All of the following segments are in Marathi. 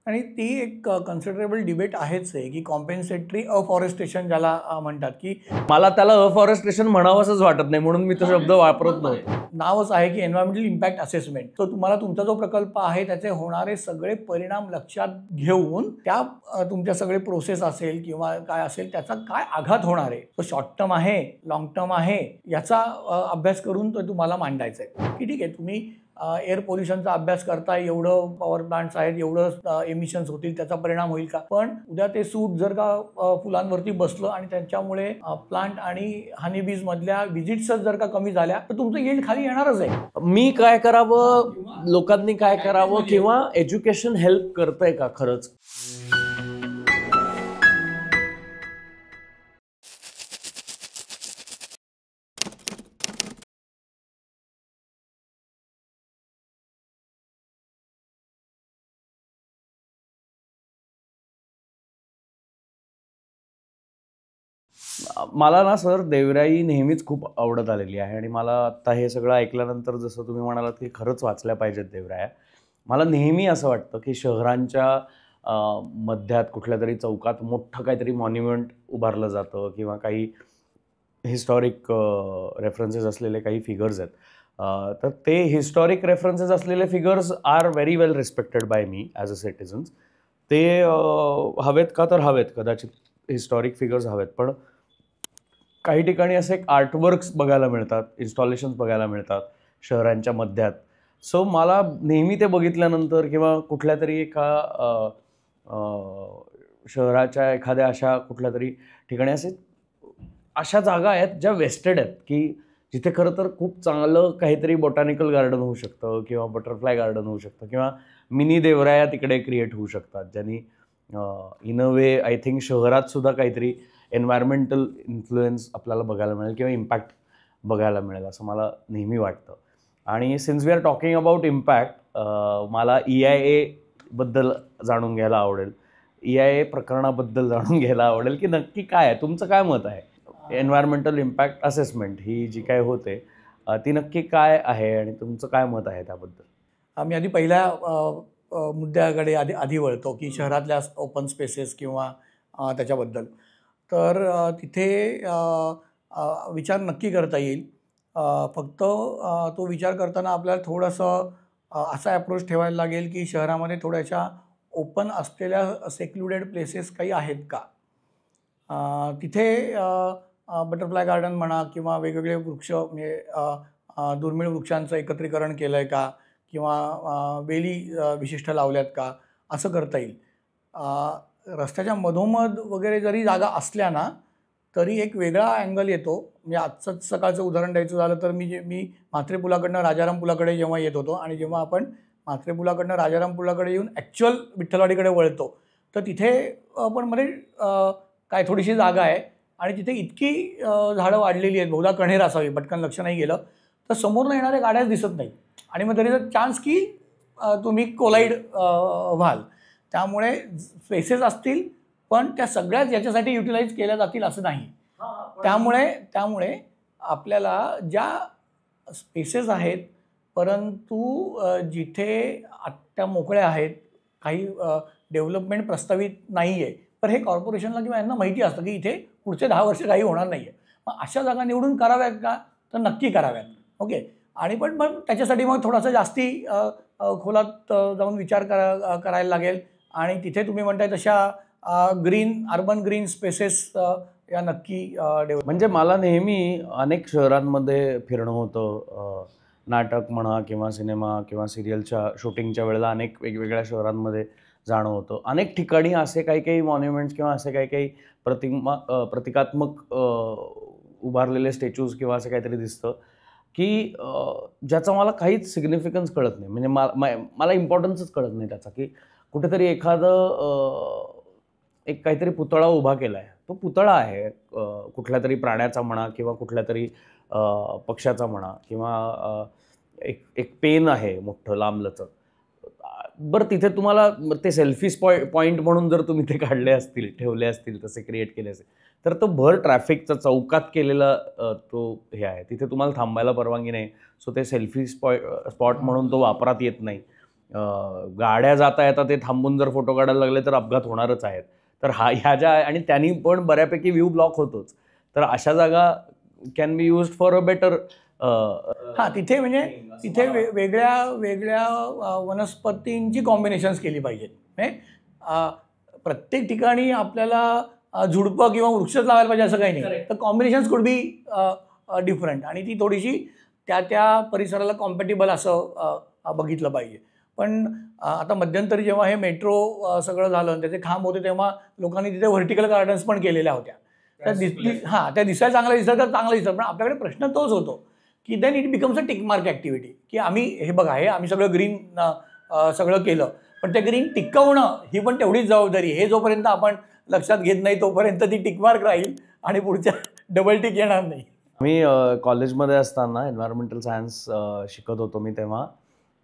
आणि ती एक कन्सिडरेबल डिबेट आहेच आहे की कॉम्पेन्सेटरी अफॉरेस्टेशन ज्याला म्हणतात की मला त्याला अफॉरेस्टेशन म्हणावंसंच वाटत नाही म्हणून मी तो शब्द वापरत नव्हतो. नावच आहे की एन्व्हायरमेंटल इम्पॅक्ट असेसमेंट. तो तुम्हाला तुमचा जो प्रकल्प आहे त्याचे होणारे सगळे परिणाम लक्षात घेऊन त्या तुमच्या सगळे प्रोसेस असेल किंवा काय असेल त्याचा काय आघात होणार आहे, तो शॉर्ट टर्म आहे लॉंग टर्म आहे याचा अभ्यास करून तो तुम्हाला मांडायचा आहे की ठीक आहे तुम्ही एअर पोल्युशनचा अभ्यास करताय, एवढं पॉवर प्लांट्स आहेत, एवढं एमिशन्स होतील, त्याचा परिणाम होईल का, पण उद्या ते सूट जर का फुलांवरती बसलं आणि त्यांच्यामुळे प्लांट आणि हनीबीज मधल्या व्हिजिट्सच जर का कमी झाल्या तर तुमचं यील्ड खाली येणारच आहे. मी काय करावं, लोकांनी काय करावं, किंवा एज्युकेशन हेल्प करतंय का खरंच? मला ना सर देवराई नेहमीच खूप आवडत आलेली आहे आणि मला आता हे सगळं ऐकल्यानंतर जसं तुम्ही म्हणालात की खरंच वाचल्या पाहिजेत देवराया. मला नेहमी असं वाटतं की शहरांच्या मध्यात कुठल्या तरी चौकात मोठं काहीतरी मॉन्युमेंट उभारलं जातं किंवा काही हिस्टॉरिक रेफरन्सेस असलेले काही फिगर्स आहेत. तर ते हिस्टॉरिक रेफरन्सेस असलेले figures are very well respected by me as a citizens. ते हवेत का तर हवेत, कदाचित हिस्टॉरिक फिगर्स हवेत, पण काही ठिकाणी असे आर्टवर्क्स बघायला मिळतात, इन्स्टॉलेशन्स बघायला मिळतात शहरांच्या मध्यात. सो मला नेहमी ते बघितल्यानंतर किंवा कुठल्या तरी एका शहराच्या एखाद्या अशा कुठल्या तरी ठिकाणी अशा जागा आहेत ज्या वेस्टेड आहेत की जिथे खरं तर खूप चांगलं काहीतरी बॉटॅनिकल गार्डन होऊ शकतं किंवा बटरफ्लाय गार्डन होऊ शकतं किंवा मिनी देवराया तिकडे क्रिएट होऊ शकतात, ज्यांनी in a way I think शहरात सुद्धा काहीतरी एन्व्हायरमेंटल इन्फ्लुएन्स आपल्याला बघायला मिळेल किंवा इम्पॅक्ट बघायला मिळेल असं मला नेहमी वाटतं. आणि since we are talking about impact, मला EIA बद्दल जाणून घ्यायला आवडेल, EIA प्रकरणाबद्दल जाणून घ्यायला आवडेल की नक्की काय आहे, तुमचं काय मत आहे? एन्व्हायरमेंटल इम्पॅक्ट असेसमेंट ही जी काय होते ती नक्की काय आहे आणि तुमचं काय मत आहे त्याबद्दल? आम्ही आधी पहिल्या मुद्द्याकडे आधी वळतो की शहरातल्या ओपन स्पेसेस किंवा त्याच्याबद्दल. तर तिथे विचार नक्की करता येईल. फक्त तो विचार करताना आपल्याला थोडंसं असा अप्रोच ठेवायला लागेल की शहरामध्ये थोड्याशा ओपन असलेल्या सेक्लुडेड प्लेसेस काही आहेत का. तिथे बटरफ्लाय गार्डन म्हणा किंवा वेगवेगळे वृक्ष म्हणजे दुर्मिळ वृक्षांचं एकत्रीकरण केलं आहे का किंवा वेली विशिष्ट लावल्यात का, असं करता येईल. रस्त्याच्या मधोमध वगैरे जरी जागा असल्या ना तरी एक वेगळा अँगल येतो. म्हणजे आजचंच सकाळचं उदाहरण द्यायचं झालं तर मी म्हात्रे पुलाकडनं राजाराम पुलाकडे जेव्हा येत होतो आणि जेव्हा आपण म्हात्रे पुलाकडनं राजाराम पुलाकडे येऊन ॲक्च्युअल विठ्ठलवाडीकडे वळतो तर तिथे पण मध्ये काय थोडीशी जागा आहे आणि तिथे इतकी झाडं वाढलेली आहेत, बहुधा कण्हेर असावी, पटकन लक्ष नाही गेलं तर समोरनं येणाऱ्या गाड्याच दिसत नाही आणि मग तरी चान्स की तुम्ही कोलाईड व्हाल. त्यामुळे स्पेसेस असतील पण त्या सगळ्याच याच्यासाठी युटिलाइज केल्या जातील असं नाही. त्यामुळे आपल्याला ज्या स्पेसेस आहेत परंतु जिथे आत्या मोकळ्या आहेत, काही डेव्हलपमेंट प्रस्तावित नाही आहे, तर हे कॉर्पोरेशनला किंवा यांना माहिती असतं की इथे पुढचे 10 वर्ष काही होणार नाही आहे, मग अशा जागा निवडून कराव्यात का, तर नक्की कराव्यात. ओके. आणि पण मग त्याच्यासाठी मग थोडासा जास्ती खोलात जाऊन विचार करायला लागेल आणि तिथे तुम्ही म्हणताय तशा अर्बन ग्रीन स्पेसेस या नक्की डेव्हलप. म्हणजे मला नेहमी अनेक शहरांमध्ये फिरणं होतं, नाटक म्हणा किंवा सिनेमा किंवा सिरियलच्या शूटिंगच्या वेळेला अनेक वेगवेगळ्या शहरांमध्ये जाणं होतं. अनेक ठिकाणी असे काही काही मॉन्युमेंट्स किंवा असे काही काही प्रतिकात्मक उभारलेले स्टॅच्यूज किंवा असं काहीतरी दिसतं की ज्याचा मला काहीच सिग्निफिकन्स कळत नाही. म्हणजे मला इम्पॉर्टन्सच कळत नाही त्याचा, की कुठेतरी एक काहीतरी पुतळा उभा केला आहे. तो पुतळा आहे कुठल्या तरी प्राण्याचा म्हणा किंवा कुठल्या तरी पक्ष्याचा म्हणा किंवा एक पेन आहे मोठं लांबलचक. बरं तिथे तुम्हाला ते सेल्फी पॉईंट म्हणून जर तुम्ही ते काढले असतील, ठेवले असतील, तसे क्रिएट केले असेल तर तो भर ट्रॅफिकचा चौकात केलेला तो हे आहे. तिथे तुम्हाला थांबायला परवानगी नाही. सो ते सेल्फी स्पॉट म्हणून तो वापरात येत नाही. गाड्या जाता येतात ते थांबून जर फोटो काढायला लागले तर अपघात होणारच आहेत. तर ह्या ज्या, आणि त्यांनी पण बऱ्यापैकी व्ह्यू ब्लॉक होतोच. तर अशा जागा can be used for a better. हां, तिथे म्हणजे तिथे वेगळ्या वेगळ्या वनस्पतींची कॉम्बिनेशन्स केली पाहिजेत. म्हणजे प्रत्येक ठिकाणी आपल्याला झुडपं किंवा वृक्षच लावायला पाहिजे असं काही नाही. तर कॉम्बिनेशन्स कुड बी डिफरंट, आणि ती थोडीशी त्या परिसराला कॉम्पॅटेबल असं बघितलं पाहिजे. पण आता मध्यंतरी जेव्हा हे मेट्रो सगळं झालं आणि त्याचे खांब होते, तेव्हा लोकांनी तिथे व्हर्टिकल गार्डन्स पण केलेल्या होत्या. त्या त्या दिसायला चांगलं दिसतं तर चांगलं दिसतं. पण आपल्याकडे प्रश्न तोच होतो की then it becomes a tick mark activity, की आम्ही हे बघा, हे आम्ही सगळं ग्रीन सगळं केलं, पण ते ग्रीन टिकवणं ही पण तेवढीच जबाबदारी. हे जोपर्यंत आपण लक्षात घेत नाही तोपर्यंत ती टिक मार्क राहील आणि पुढच्या डबल टिक येणार नाही. मी कॉलेजमध्ये असताना एन्व्हायरमेंटल सायन्स शिकत होतो मी, तेव्हा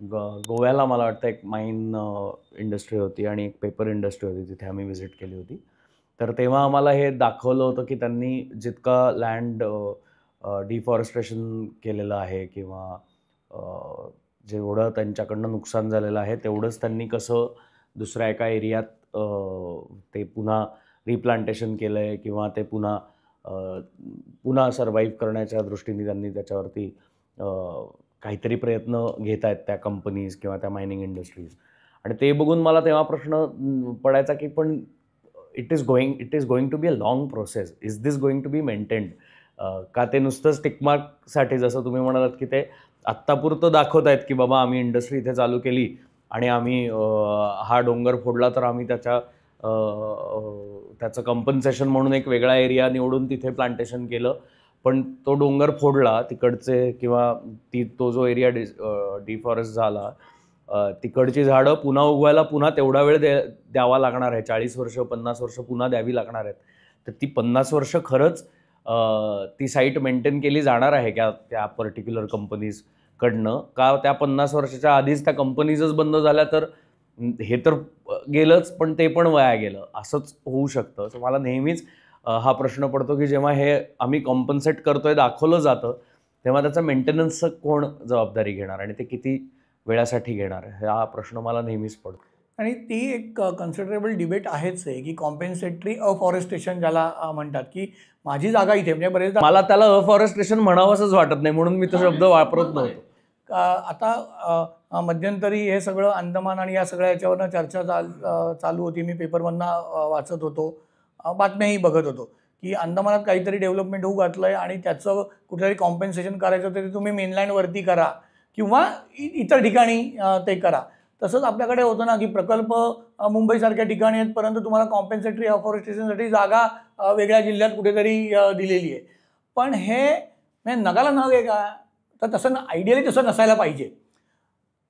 गोव्याला मला वाटतं एक माईन इंडस्ट्री होती आणि एक पेपर इंडस्ट्री होती, तिथे आम्ही व्हिजिट केली होती. तर तेव्हा आम्हाला हे दाखवलं होतं की त्यांनी जितका लँड डिफॉरेस्ट्रेशन केलेलं आहे किंवा जेवढं त्यांच्याकडनं नुकसान झालेलं आहे तेवढंच त्यांनी कसं दुसऱ्या एका एरियात ते पुन्हा रिप्लांटेशन केलं आहे किंवा ते पुन्हा सर्वाईव्ह करण्याच्या दृष्टीने त्यांनी त्याच्यावरती काहीतरी प्रयत्न घेत आहेत त्या कंपनीज किंवा त्या मायनिंग इंडस्ट्रीज. आणि ते बघून मला तेव्हा प्रश्न पडायचा की पण it is going to be a long process. Is this going to be maintained? का ते नुसतंच टिकमार्कसाठी, जसं तुम्ही म्हणालात की ते आत्तापुरतं दाखवत आहेत की बाबा आम्ही इंडस्ट्री इथे चालू केली आणि आम्ही हा डोंगर फोडला तर आम्ही त्याचं कंपन्सेशन म्हणून एक वेगळा एरिया निवडून तिथे प्लांटेशन केलं, पण तो डोंगर फोडला तिकडचे किंवा तो जो एरिया डिफॉरेस्ट झाला, तिकडची झाडं पुन्हा उगवायला पुन्हा तेवढा वेळ द्यावा लागणार आहे. 40 वर्ष 50 वर्ष पुन्हा द्यावी लागणार आहेत. तर ती 50 वर्ष खरंच ती साईट मेंटेन केली जाणार आहे का त्या पर्टिक्युलर कंपनीजकडनं? का त्या 50 वर्षाच्या आधीच त्या कंपनीजच बंद झाल्या तर हे तर गेलंच, पण ते पण वाया गेलं, असंच होऊ शकतं. तर मला नेहमीच हा प्रश्न पडतो की जेव्हा हे आम्ही कॉम्पन्सेट करतोय दाखवलं जातं, तेव्हा त्याचं मेंटेनन्सचं कोण जबाबदारी घेणार आणि ते किती वेळासाठी घेणार, हा प्रश्न मला नेहमीच पडतो. आणि ती एक कन्सिडरेबल डिबेट आहेच आहे की कॉम्पेन्सेटरी अफॉरेस्टेशन ज्याला म्हणतात, की माझी जागा इथे, म्हणजे बरेचदा मला त्याला अफॉरेस्टेशन म्हणावंसंच वाटत नाही, म्हणून मी तो शब्द वापरत नव्हतो. आता मध्यंतरी हे सगळं अंदमान आणि या सगळ्या याच्यावरनं चर्चा चालू होती. मी पेपरमधनं वाचत होतो, बातम्याही बघत होतो की अंदमानात काहीतरी डेव्हलपमेंट होऊ घातलं आहे आणि त्याचं कुठेतरी कॉम्पेन्सेशन करायचं तर तुम्ही मेनलँडवरती करा किंवा इतर ठिकाणी ते करा. तसंच आपल्याकडे होतं ना की प्रकल्प मुंबईसारख्या ठिकाणी आहेत, परंतु तुम्हाला कॉम्पेन्सेटरी अफॉरेस्टेशनसाठी जागा वेगळ्या जिल्ह्यात कुठेतरी दिलेली आहे. पण हे म्हणजे नगाला नग आहे का? तर तसं आयडियली तसं नसायला पाहिजे.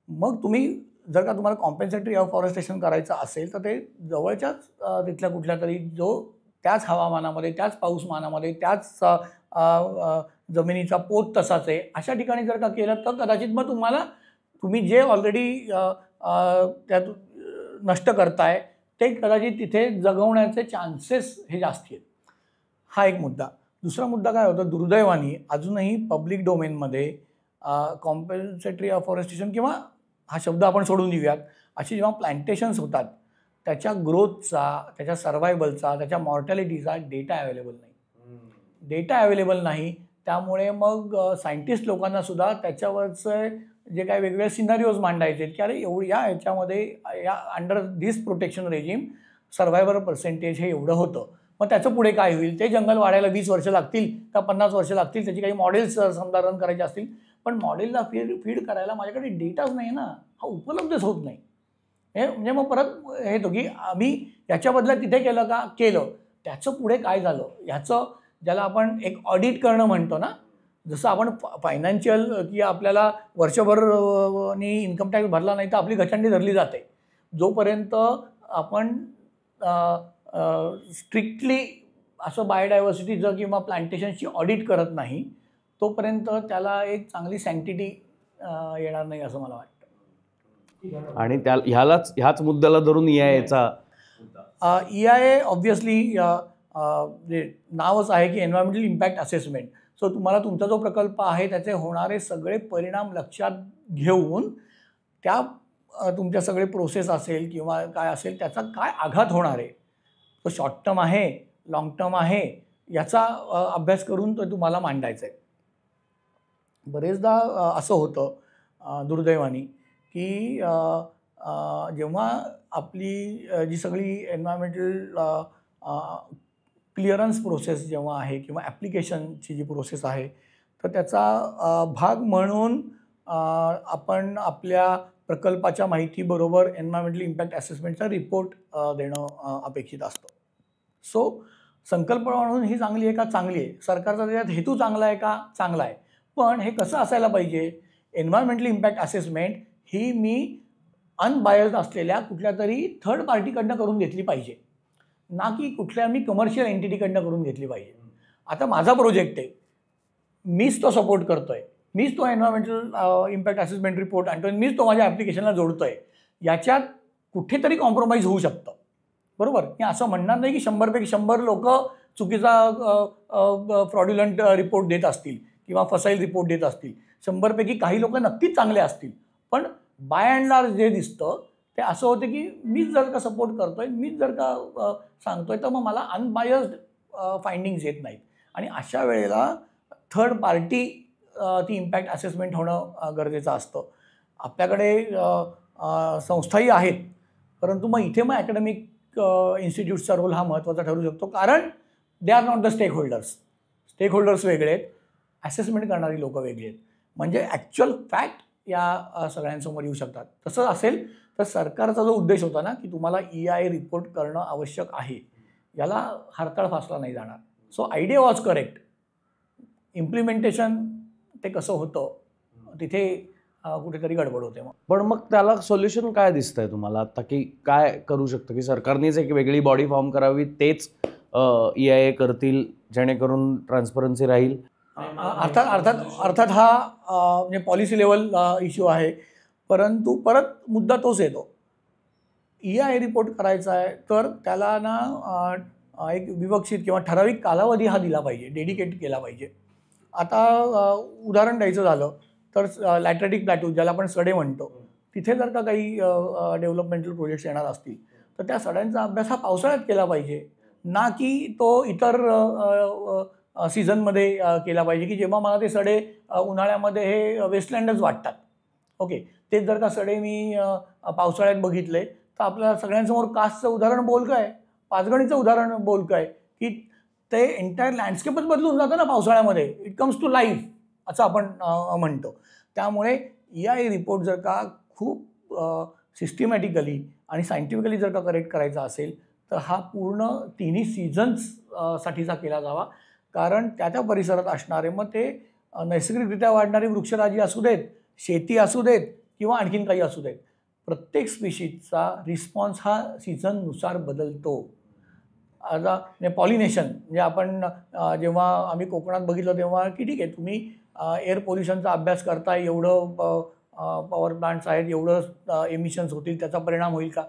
मग तुम्ही जर का तुम्हाला कॉम्पेन्सेटरी अफॉरेस्टेशन करायचं असेल तर ते जवळच्याच तिथल्या कुठल्या तरी त्याच हवामानामध्ये, त्याच पाऊसमानामध्ये, त्याच जमिनीचा पोत तसाच आहे अशा ठिकाणी जर का केलं तर कदाचित मग तुम्ही जे ऑलरेडी त्यात नष्ट करताय ते कदाचित तिथे जगवण्याचे चान्सेस हे जास्त आहेत. हा एक मुद्दा. दुसरा मुद्दा काय होतं, दुर्दैवाने अजूनही पब्लिक डोमेनमध्ये कॉम्पेन्सेटरी अफॉरेस्टेशन किंवा हा शब्द आपण सोडून देऊयात, अशी जेव्हा प्लांटेशन्स होतात त्याच्या ग्रोथचा, त्याच्या सर्वायवलचा, त्याच्या मॉर्टॅलिटीचा डेटा अवेलेबल नाही. त्यामुळे मग सायंटिस्ट लोकांना सुद्धा त्याच्यावरचं जे काय वेगवेगळे सिनारिओज मांडायचे की अरे ह्याच्यामध्ये या under this protection regime survival percentage हे एवढं होतं, मग त्याचं पुढे काय होईल? ते जंगल वाढायला 20 वर्ष लागतील का 50 वर्ष लागतील? त्याची काही मॉडेल्स समजा रन करायचे असतील, पण मॉडेलला फीड करायला माझ्याकडे डेटाच नाही ना, हा उपलब्धच होत नाही. हे म्हणजे मग परत हे येतो की आम्ही याच्या बदल्यात तिथे केलं त्याचं पुढे काय झालं ह्याचं, ज्याला आपण एक ऑडिट करणं म्हणतो ना, जसं आपण फायनान्शियल की आपल्याला वर्षभर इन्कम टॅक्स भरला नाही तर आपली गचंडी धरली जाते. जोपर्यंत आपण स्ट्रिक्टली असं बायोडायव्हर्सिटीचं किंवा प्लांटेशनची ऑडिट करत नाही तोपर्यंत त्याला एक चांगली सँक्टिटी येणार नाही असं मला वाटतं. आणि ह्याच मुद्द्याला धरून EIAचा EIA ऑब्व्हियसली जे नावच आहे की एन्व्हायरमेंटल इम्पॅक्ट असेसमेंट. सो तुम्हाला तुमचा जो प्रकल्प आहे त्याचे होणारे सगळे परिणाम लक्षात घेऊन त्या तुमच्या सगळे प्रोसेस असेल किंवा काय असेल त्याचा काय आघात होणार आहे, तो शॉर्ट टर्म आहे, लाँग टर्म आहे, याचा अभ्यास करून तो तुम्हाला मांडायचा आहे. बरेचदा असं होतं दुर्दैवाने की जेव्हा आपली जी सगळी एन्व्हायरमेंटल क्लिअरन्स प्रोसेस जेव्हा आहे किंवा ॲप्लिकेशनची जी प्रोसेस आहे, तर त्याचा भाग म्हणून आपण आपल्या प्रकल्पाच्या माहितीबरोबर एन्व्हायरमेंटल इम्पॅक्ट असेसमेंटचा रिपोर्ट देणं अपेक्षित असतं. सो संकल्पना म्हणून ही चांगली आहे का? चांगली आहे. सरकारचा त्याच्यात हेतू चांगला आहे का? चांगला आहे. पण हे कसं असायला पाहिजे? एन्व्हायरमेंटल इम्पॅक्ट असेसमेंट ही मी अनबायस्ड असलेल्या कुठल्या तरी थर्ड पार्टीकडनं करून घेतली पाहिजे, ना की कुठल्या मी कमर्शियल एंटिटीकडनं करून घेतली पाहिजे. आता माझा प्रोजेक्ट आहे, मीच तो सपोर्ट करतोय, मीच तो एन्व्हायरमेंटल इम्पॅक्ट असेसमेंट रिपोर्ट आणतोय, मीच तो माझ्या ॲप्लिकेशनला जोडतोय. याच्यात कुठेतरी कॉम्प्रोमाइज होऊ शकतं, बरोबर? मी असं म्हणणार नाही की 100पैकी 100 लोक चुकीचा फ्रॉड्युलंट रिपोर्ट देत असतील किंवा फसाईल रिपोर्ट देत असतील. 100पैकी काही लोक नक्कीच चांगले असतील, पण बाय अँड लार्ज जे दिसतं ते असं होतं की मीच जर का सपोर्ट करतोय, मीच जर का सांगतोय, तर मग मला अनबायस्ड फाइंडिंग्स येत नाहीत. आणि अशा वेळेला थर्ड पार्टी ती इम्पॅक्ट असेसमेंट होणं गरजेचं असतं. आपल्याकडे संस्थाही आहेत, परंतु मग इथे मग ॲकॅडमिक इन्स्टिट्यूट्सचा रोल हा महत्त्वाचा ठरू शकतो, कारण they are not the stakeholders. Stakeholders वेगळे आहेत, असेसमेंट करणारी लोकं वेगळी आहेत. म्हणजे ॲक्च्युअल फॅक्ट या सगळ्यांसमोर येऊ शकतात. तसं असेल तर सरकारचा जो उद्देश होता ना की तुम्हाला EIA रिपोर्ट करणं आवश्यक आहे, याला हरताळ फासला नाही जाणार. So idea was correct. Implementation ते कसं होतं तिथे कुठेतरी गडबड होते. पण मग त्याला सोल्युशन काय दिसतंय तुम्हाला आता, की काय करू शकतं? की सरकारनेच एक वेगळी बॉडी फॉर्म करावी, तेच EIA करतील, जेणेकरून ट्रान्सपरन्सी राहील? अर्थात हा म्हणजे पॉलिसी लेवल इश्यू आहे, परंतु परत मुद्दा तोच येतो. EIA रिपोर्ट करायचा आहे तर त्याला ना एक विवक्षित किंवा ठराविक कालावधी हा दिला पाहिजे, डेडिकेट केला पाहिजे. आता उदाहरण द्यायचं झालं तर लॅटरेटिक प्लॅटू, ज्याला आपण सडे म्हणतो, तिथे जर का काही डेव्हलपमेंटल प्रोजेक्ट्स येणार असतील तर त्या सड्यांचा अभ्यास हा पावसाळ्यात केला पाहिजे, ना की तो इतर सीझनमध्ये केला पाहिजे की जेव्हा मला ते सडे उन्हाळ्यामध्ये हे वेस्टलँडच वाटतात. ओके, तेच जर का सडे मी पावसाळ्यात बघितले तर आपल्या सगळ्यांसमोर कासचं उदाहरण बोलकं आहे, पाचगणीचं उदाहरण बोलकं आहे की ते एंटायर लँडस्केपच बदलून जातं ना पावसाळ्यामध्ये. इट कम्स टू लाईफ असं आपण म्हणतो. त्यामुळे EIA रिपोर्ट जर का खूप सिस्टमॅटिकली आणि सायंटिफिकली जर का करेक्ट करायचा असेल तर हा पूर्ण तिन्ही सीझन्ससाठीचा केला जावा. कारण त्या परिसरात असणारे, मग ते नैसर्गिकरित्या वाढणारी वृक्षराजी असू देत, शेती असू देत किंवा आणखीन काही असू देत, प्रत्येक स्पीशीजचा रिस्पॉन्स हा सीझननुसार बदलतो. आता पॉलिनेशन म्हणजे आपण जेव्हा आम्ही कोकणात बघितलं तेव्हा की ठीक आहे, तुम्ही एअर पोल्युशनचा अभ्यास करताय, एवढं पॉवर प्लांट्स आहेत, एवढं एमिशन्स होतील, त्याचा परिणाम होईल का?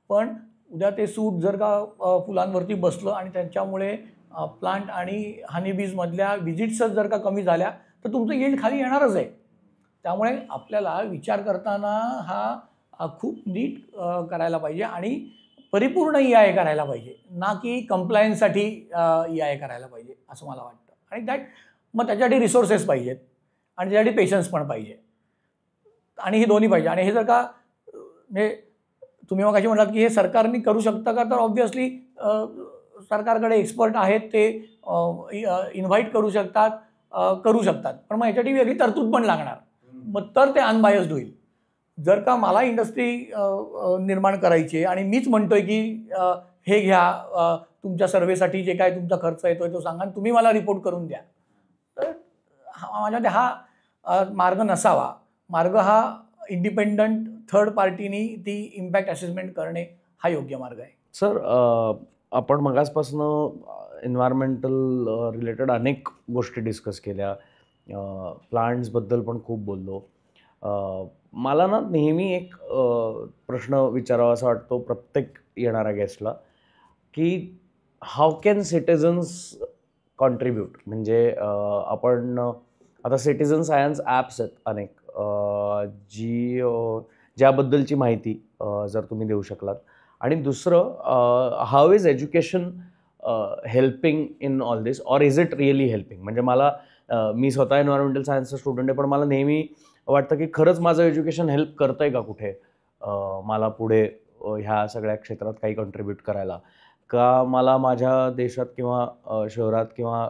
पण उद्या ते सूट जर का फुलांवरती बसलं आणि त्यांच्यामुळे प्लांट आणि हनीबीजमधल्या व्हिजिट्सच जर का कमी झाल्या तर तुमचं यील्ड खाली येणारच आहे. त्यामुळे आपल्याला विचार करताना हा खूप नीट करायला पाहिजे आणि परिपूर्ण EIA करायला पाहिजे, ना की कंप्लायन्ससाठी EIA करायला पाहिजे असं मला वाटतं. आणि मग त्याच्यासाठी रिसोर्सेस पाहिजेत आणि त्याच्यासाठी पेशन्स पण पाहिजे आणि हे दोन्ही पाहिजे. आणि हे जर का म्हणजे तुम्ही मग अशी म्हणालात की हे सरकारने करू शकतं का, तर ऑब्व्हियसली सरकारकडे एक्सपर्ट आहेत, ते इन्व्हाइट करू शकतात, पण मग याच्यासाठी वेगळी तरतूद पण लागणार, मग तर ते अनबायस्ड होईल. जर का मला इंडस्ट्री निर्माण करायची आणि मीच म्हणतोय की हे घ्या, तुमच्या सर्व्हेसाठी जे काय तुमचा खर्च येतोय तो सांगा आणि तुम्ही मला रिपोर्ट करून द्या, तर माझ्यामध्ये हा मार्ग नसावा. मार्ग हा इंडिपेंडंट थर्ड पार्टीनी ती इम्पॅक्ट असेसमेंट करणे हा योग्य मार्ग आहे. सर, आपण मगासपासून एन्व्हायरमेंटल रिलेटेड अनेक गोष्टी डिस्कस केल्या, प्लांट्सबद्दल पण खूप बोललो. मला ना नेहमी एक प्रश्न विचारावा असा वाटतो प्रत्येक येणाऱ्या गेस्टला, की हाऊ कॅन सिटिझन्स कॉन्ट्रीब्यूट? म्हणजे आपण आता सिटिझन सायन्स ॲप्स आहेत अनेक, ज्याबद्दलची माहिती जर तुम्ही देऊ शकलात. आणि दुसरं, how is education helping in all this, or is it really helping? म्हणजे मला मी स्वतः एन्व्हायरमेंटल सायन्सचा स्टुडंट आहे, पण मला नेहमी वाटतं की खरंच माझं एज्युकेशन हेल्प करतंय का कुठे मला पुढे ह्या सगळ्या क्षेत्रात काही कॉन्ट्रीब्यूट करायला, का मला माझ्या देशात किंवा शहरात किंवा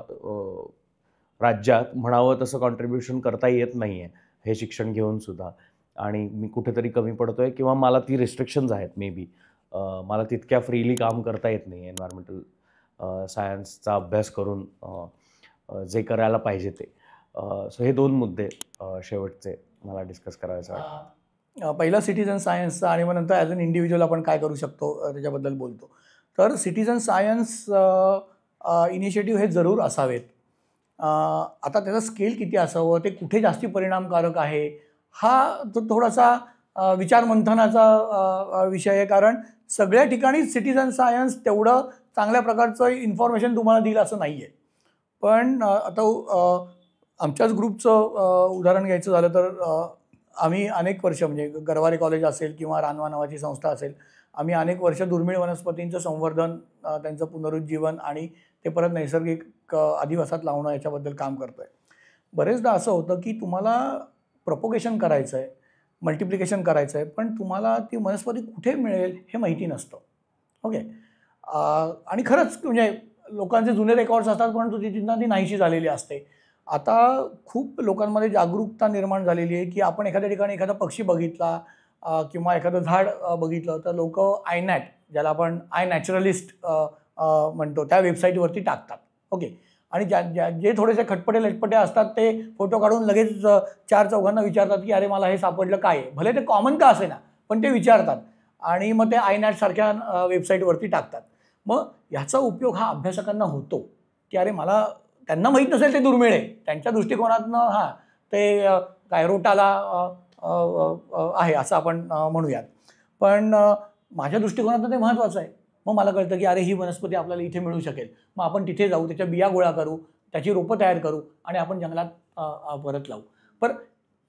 राज्यात म्हणावं तसं कॉन्ट्रीब्युशन करता येत नाही आहे हे शिक्षण घेऊन सुद्धा, आणि मी कुठेतरी कमी पडतोय किंवा मला ती रिस्ट्रिक्शन्स आहेत मे बी, मला तितक्या फ्रीली काम करता येत नाही एन्व्हायरमेंटल सायन्सचा अभ्यास करून जे करायला पाहिजे ते. सो हे 2 मुद्दे शेवटचे मला डिस्कस करायचं वाटतं. पहिला सिटिझन सायन्सचा आणि मग नंतर ॲज अन इंडिव्हिज्युअल आपण काय करू शकतो त्याच्याबद्दल बोलतो. तर सिटिझन सायन्स इनिशिएटिव्ह हे जरूर असावेत. आता त्याचं स्केल किती असावं, ते कुठे जास्ती परिणामकारक आहे, हा तो थोडासा विचारमंथनाचा विषय आहे. कारण सगळ्या ठिकाणी सिटिझन सायन्स तेवढं चांगल्या प्रकारचं इन्फॉर्मेशन तुम्हाला देईल असं नाही आहे. पण आता आमच्याच ग्रुपचं उदाहरण घ्यायचं झालं तर आम्ही अनेक वर्ष, म्हणजे गरवारे कॉलेज असेल किंवा रानवा नावाची संस्था असेल, आम्ही अनेक वर्ष दुर्मिळ वनस्पतींचं संवर्धन, त्यांचं पुनरुज्जीवन आणि ते परत नैसर्गिक अधिवासात लावणं याच्याबद्दल काम करतो आहे. बरेचदा असं होतं की तुम्हाला प्रोपोगेशन करायचं आहे, मल्टिप्लिकेशन करायचं आहे, पण तुम्हाला ती वनस्पती कुठे मिळेल हे माहिती नसतं. ओके. आणि खरंच म्हणजे लोकांचे जुने रेकॉर्ड्स असतात, परंतु ती नाहीशी झालेली असते. आता खूप लोकांमध्ये जागरूकता निर्माण झालेली आहे की आपण एखाद्या ठिकाणी एखादा पक्षी बघितला किंवा एखादं झाड बघितलं तर लोक आयनॅट, ज्याला आपण आय नॅचरलिस्ट म्हणतो, त्या वेबसाईटवरती टाकतात. ओके. आणि जे थोडेसे खटपटे लटपटे असतात ते फोटो काढून लगेच 4 चौघांना विचारतात की अरे मला हे सापडलं काय आहे. भले ते कॉमन का असे ना, पण ते विचारतात आणि मग ते आयनॅट सारख्या वेबसाईटवरती टाकतात. मग ह्याचा उपयोग हा अभ्यासकांना होतो की अरे मला, त्यांना माहीत नसेल ते दुर्मिळ आहे, त्यांच्या दृष्टिकोनातनं हां ते काय रोटाला आहे असं आपण म्हणूयात, पण माझ्या दृष्टिकोनातनं ते महत्त्वाचं आहे. मग मला कळतं की अरे ही वनस्पती आपल्याला इथे मिळू शकेल, मग आपण तिथे जाऊ, त्याच्या बिया गोळा करू, त्याची रोपं तयार करू आणि आपण जंगलात परत लावू. पण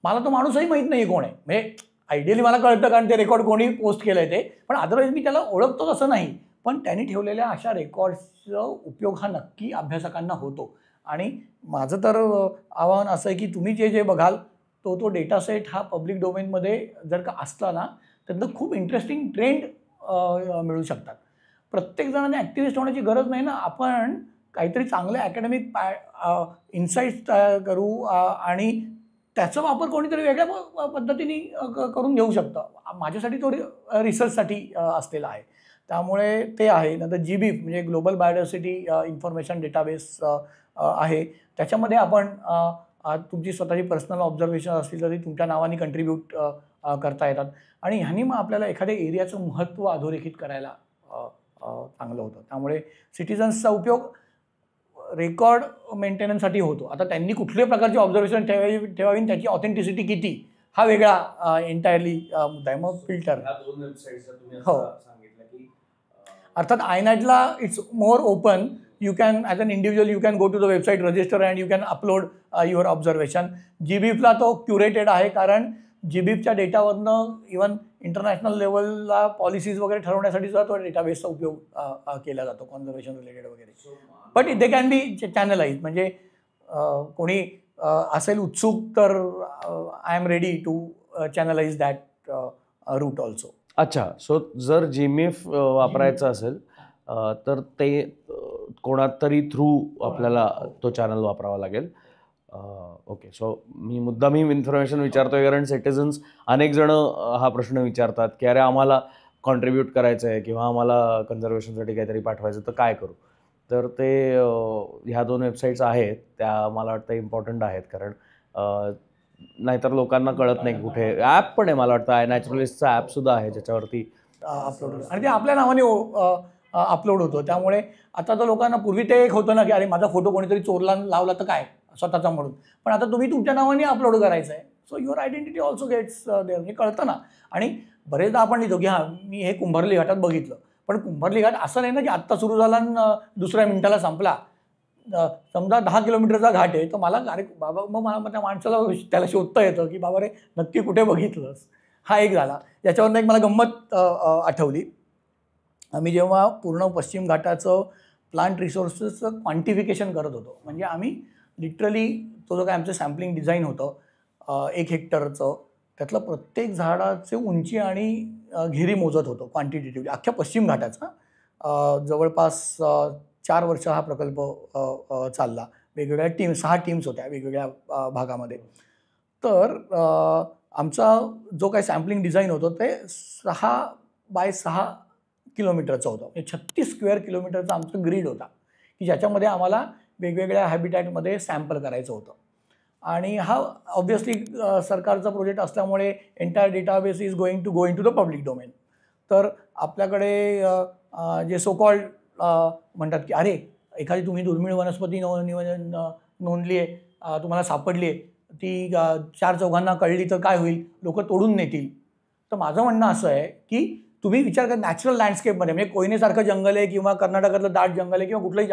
मला तो माणूसही माहीत नाही कोण आहे. म्हणजे आयडियली मला कळतं कारण ते रेकॉर्ड कोणी पोस्ट केलं आहे ते, पण अदरवाईज मी त्याला ओळखतो तसं नाही. पण त्यांनी ठेवलेल्या अशा रेकॉर्ड्सचा उपयोग हा नक्की अभ्यासकांना होतो. आणि माझं तर आव्हान असं आहे की तुम्ही जे बघाल तो डेटा सेट हा पब्लिक डोमेनमध्ये जर का असला ना, त्यातनं खूप इंटरेस्टिंग ट्रेंड मिळू शकतात. प्रत्येक जणांनी ॲक्टिव्हिस्ट होण्याची गरज नाही ना. आपण काहीतरी चांगले अकॅडमिक इन्साईट्स करू आणि त्याचा वापर कोणीतरी वेगळ्या पद्धतीने करून घेऊ शकतं. माझ्यासाठी तो रिसर्चसाठी असलेला आहे, त्यामुळे ते आहे. नंतर GBIF म्हणजे ग्लोबल बायोडायव्हर्सिटी इन्फॉर्मेशन डेटाबेस आहे. त्याच्यामध्ये आपण तुमची स्वतःची पर्सनल ऑब्झर्वेशन असतील तरी तुमच्या नावाने कंट्रीब्यूट करता येतात आणि ह्यानी मग आपल्याला एखाद्या एरियाचं महत्त्व अधोरेखित करायला चांगलं होतं. त्यामुळे सिटिझन्सचा उपयोग रेकॉर्ड मेंटेनन्ससाठी होतो. आता त्यांनी कुठल्या प्रकारची ऑब्झर्वेशन ठेवावी, त्याची ऑथेंटिसिटी किती, हा वेगळा एंटायरली मुद्दा आहे. मग फिल्टर, हो, अर्थात आयनॅटला it's more open. You can, as an individual, you can go to the website, register and you can upload your observation. GBIFला तो क्युरेटेड आहे, कारण GBIFच्या डेटावरनं इवन इंटरनॅशनल लेवलला पॉलिसीज वगैरे ठरवण्यासाठी सुद्धा तो डेटाबेसचा उपयोग केला जातो, कॉन्झर्वेशन रिलेटेड वगैरे. But they can be channelise. म्हणजे कोणी असेल उत्सुक तर I am ready to channelise that route also. अच्छा. सो जर GBIF वापरायचं असेल तर ते कोणातरी थ्रू आपल्याला तो चॅनल वापरावा लागेल. ओके. सो मी मुद्दाम ही इन्फॉर्मेशन विचारतोय कारण सिटिझन्स अनेक जण हा प्रश्न विचारतात की अरे आम्हाला कॉन्ट्रीब्यूट करायचं आहे किंवा आम्हाला कन्झर्वेशनसाठी काहीतरी पाठवायचं तर काय करू. तर ते ह्या 2 वेबसाईट्स आहेत, त्या मला वाटतं इम्पॉर्टंट आहेत, कारण नाहीतर लोकांना कळत नाही कुठे. ॲप पण आहे मला वाटतं, आय नॅचरलिस्टचा ॲपसुद्धा आहे ज्याच्यावरती अपलोड होतं आणि ते आपल्या नावाने अपलोड होतं. त्यामुळे आता तर लोकांना, पूर्वी ते एक होतं ना की अरे माझा फोटो कोणीतरी चोरला लावला तर काय स्वतःचा म्हणून, पण आता तुम्ही तुमच्या नावाने अपलोड करायचं आहे. So your identity also gets there. हे कळतं ना. आणि बरेचदा आपण लिहितो की हां मी हे कुंभारली घाटात बघितलं, पण कुंभारली घाट असं नाही ना की आत्ता सुरू झाला आणि दुसऱ्या मिनिटाला संपला. समजा 10 किलोमीटरचा घाट आहे, तर मला अरे बाबा, मग मला त्या माणसाला त्याला शोधता येतं की बाबा रे नक्की कुठे बघितलंस. हा एक झाला. याच्यावरनं एक मला गंमत आठवली. आम्ही जेव्हा पूर्ण पश्चिम घाटाचं प्लांट रिसोर्सेसचं क्वांटिफिकेशन करत होतो, म्हणजे आम्ही लिटरली तो जो काय आमचं सॅम्पलिंग डिझाईन होतं 1 हेक्टरचं, त्यातलं प्रत्येक झाडाचे उंची आणि घेरी मोजत होतो क्वांटिटेटिव्हली अख्ख्या पश्चिम घाटाचा. जवळपास 4 वर्ष हा प्रकल्प चालला. वेगवेगळ्या 6 टीम्स होत्या वेगवेगळ्या भागामध्ये. तर आमचा जो काही सॅम्पलिंग डिझाईन होतं ते 6 बाय 6 किलोमीटरचं होतं. म्हणजे 36 स्क्वेअर किलोमीटरचा आमचं ग्रीड होता की ज्याच्यामध्ये आम्हाला वेगवेगळ्या हॅबिटॅटमध्ये सॅम्पल करायचं होतं. आणि हा ऑब्व्हियसली सरकारचा प्रोजेक्ट असल्यामुळे entire database is going to the public domain. तर आपल्याकडे जे सो कॉल्ड म्हणतात की अरे एखादी तुम्ही दुर्मिळ वनस्पती नोंदली आहे, तुम्हाला सापडली आहे, ती 4 चौघांना कळली तर काय होईल, लोक तोडून नेतील. तर माझं म्हणणं असं आहे की तुम्ही विचार करा नॅचरल लँडस्केपमध्ये, म्हणजे कोयनेसारखं जंगल आहे किंवा कर्नाटकातलं दाट जंगल आहे किंवा कुठलंही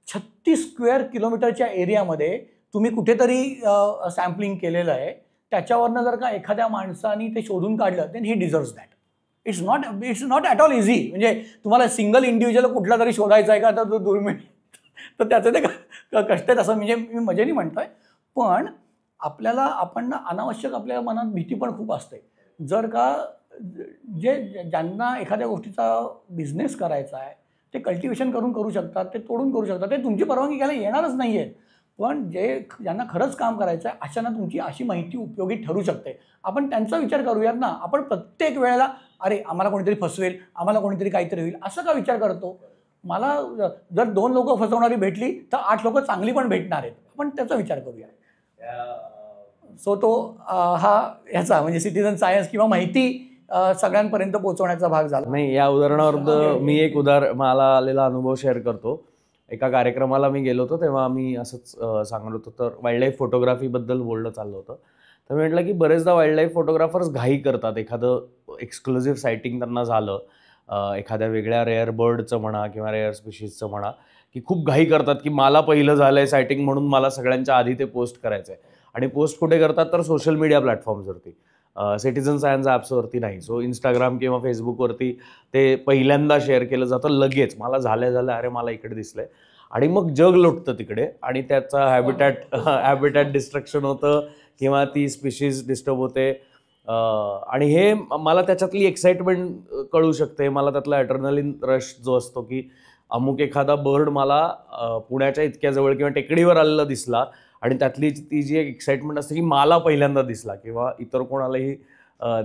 36 स्क्वेअर किलोमीटरच्या एरियामध्ये तुम्ही कुठेतरी सॅम्पलिंग केलेलं आहे. त्याच्यावरनं जर का एखाद्या माणसाने ते शोधून काढलं then he deserves that. It's not at all easy. म्हणजे तुम्हाला सिंगल इंडिव्हिज्युअल कुठला तरी शोधायचा आहे का तर दुर्मिळ, तर त्याचं ते कष्ट आहेत असं म्हणजे मी मजेने म्हणतोय. पण आपण अनावश्यक आपल्या मनात भीती पण खूप असते. जर का ज्यांना एखाद्या गोष्टीचा बिझनेस करायचा आहे ते कल्टिवेशन करू शकतात, ते तोडून करू शकतात, ते तुमची परवानगी घ्यायला येणारच नाही आहेत. पण ज्यांना खरंच काम करायचं आहे अशांना तुमची अशी माहिती उपयोगी ठरू शकते. आपण त्यांचा विचार करूयात ना. आपण प्रत्येक वेळेला अरे आम्हाला कोणीतरी फसवेल, आम्हाला कोणीतरी काहीतरी होईल असं का विचार करतो. मला जर 2 लोक फसवणारी भेटली तर 8 लोक चांगली पण भेटणार आहेत. आपण त्याचा विचार करूया. सो तो हा ह्याचा म्हणजे सिटिझन सायन्स किंवा माहिती सगळ्यांपर्यंत पोहोचवण्याचा भाग झाला. नाही, या उदाहरणावर मी एक मला आलेला अनुभव शेअर करतो. एका कार्यक्रमाला मी गेलो होतो तेव्हा आम्ही असंच सांगत होतो, तर वाईल्डलाईफ फोटोग्राफीबद्दल बोलणं चाललं होतं. तर मी म्हटलं की बरेचदा वाईल्डलाईफ फोटोग्राफर्स घाई करतात. एखादं एक्सक्लुझिव्ह सायटिंग त्यांना झालं, एखाद्या वेगळ्या रेअर बर्डचं म्हणा किंवा रेअर स्पीशीजचं म्हणा, की खूप घाई करतात की मला पहिलं झालंय सायटिंग म्हणून मला सगळ्यांच्या आधी ते पोस्ट करायचं आहे. आणि पोस्ट कुठे करतात तर सोशल मीडिया प्लॅटफॉर्म्सवरती, सिटिझन सायन्स ॲप्सवरती नाही. सो इंस्टाग्राम किंवा फेसबुकवरती ते पहिल्यांदा शेअर केलं जातं लगेच, मला झालं अरे मला इकडे दिसलंय. आणि मग जग लोटतं तिकडे आणि त्याचा हॅबिटॅट डिस्ट्रक्शन होतं किंवा ती स्पीशीज डिस्टर्ब होते. आणि हे मला त्याच्यातली एक्साइटमेंट कळू शकते. मला त्यातला ॲड्रेनलिन रश जो असतो की अमुक एखादा बर्ड मला पुण्याच्या इतक्या जवळ किंवा टेकडीवर आलेला दिसला आणि त्यातली ती जी एक एक्साइटमेंट असते की मला पहिल्यांदा दिसला किंवा इतर कोणालाही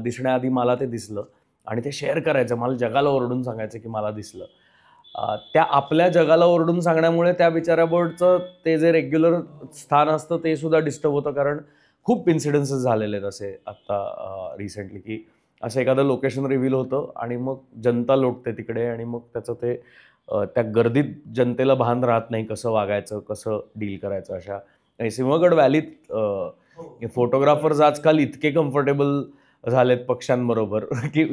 दिसण्याआधी मला ते दिसलं आणि ते शेअर करायचं, मला जगाला ओरडून सांगायचं की मला दिसलं. त्या आपल्या जगाला ओरडून सांगण्यामुळे त्या बिचाऱ्या बर्डचं ते जे रेग्युलर स्थान असतं ते सुद्धा डिस्टर्ब होतं. कारण खूप इन्सिडन्सेस झालेले आहेत असे आत्ता रिसेंटली की असं एखादं लोकेशन रिव्हील होतं आणि मग जनता लोटते तिकडे आणि मग त्याचं ते त्या गर्दीत जनतेला भान राहत नाही कसं वागायचं, कसं डील करायचं. अशा सिंहगड व्हॅलीत फोटोग्राफर्स आजकाल इतके कम्फर्टेबल झालेत पक्ष्यांबरोबर की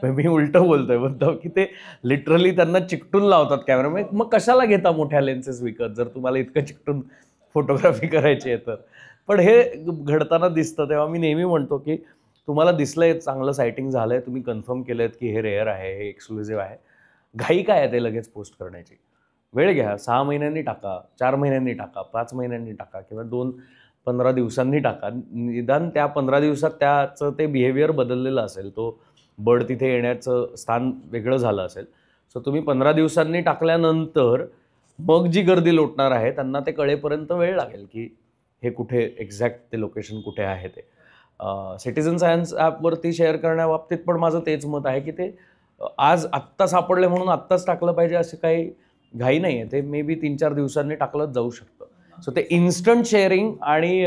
मी उलटं बोलतो की ते लिटरली त्यांना चिकटून लावतात कॅमेरा. मग कशाला घेता मोठ्या लेन्सेस विकत जर तुम्हाला इतकं चिकटून फोटोग्राफी करायची आहे तर. पण हे घडताना दिसतं तेव्हा मी नेहमी म्हणतो की तुम्हाला दिसलंय चांगलं सायटिंग झालंय, तुम्ही कन्फर्म केलंय की हे रेअर आहे, हे एक्सक्लुझिव्ह आहे, घाई काय आहे ते लगेच पोस्ट करण्याची. वेळ घ्या, 6 महिन्यांनी टाका, 4 महिन्यांनी टाका, 5 महिन्यांनी टाका किंवा 15 दिवसांनी टाका. निदान त्या 15 दिवसात त्याचं ते बिहेवियर बदललेलं असेल, तो बर्ड तिथे येण्याचं स्थान वेगळं झालं असेल. सो तुम्ही 15 दिवसांनी टाकल्यानंतर मग जी गर्दी लोटणार आहे त्यांना ते कळेपर्यंत वेळ लागेल की हे कुठे एक्झॅक्ट ते लोकेशन कुठे आहे ते. सिटिझन सायन्स ॲपवरती शेअर करण्याबाबतीत पण माझं तेच मत आहे की ते आत्ता सापडले म्हणून आत्ताच टाकलं पाहिजे असे काही घाई नाही आहे. ते मे बी 3-4 दिवसांनी टाकलंच जाऊ शकतं. सो ते इन्स्टंट शेअरिंग आणि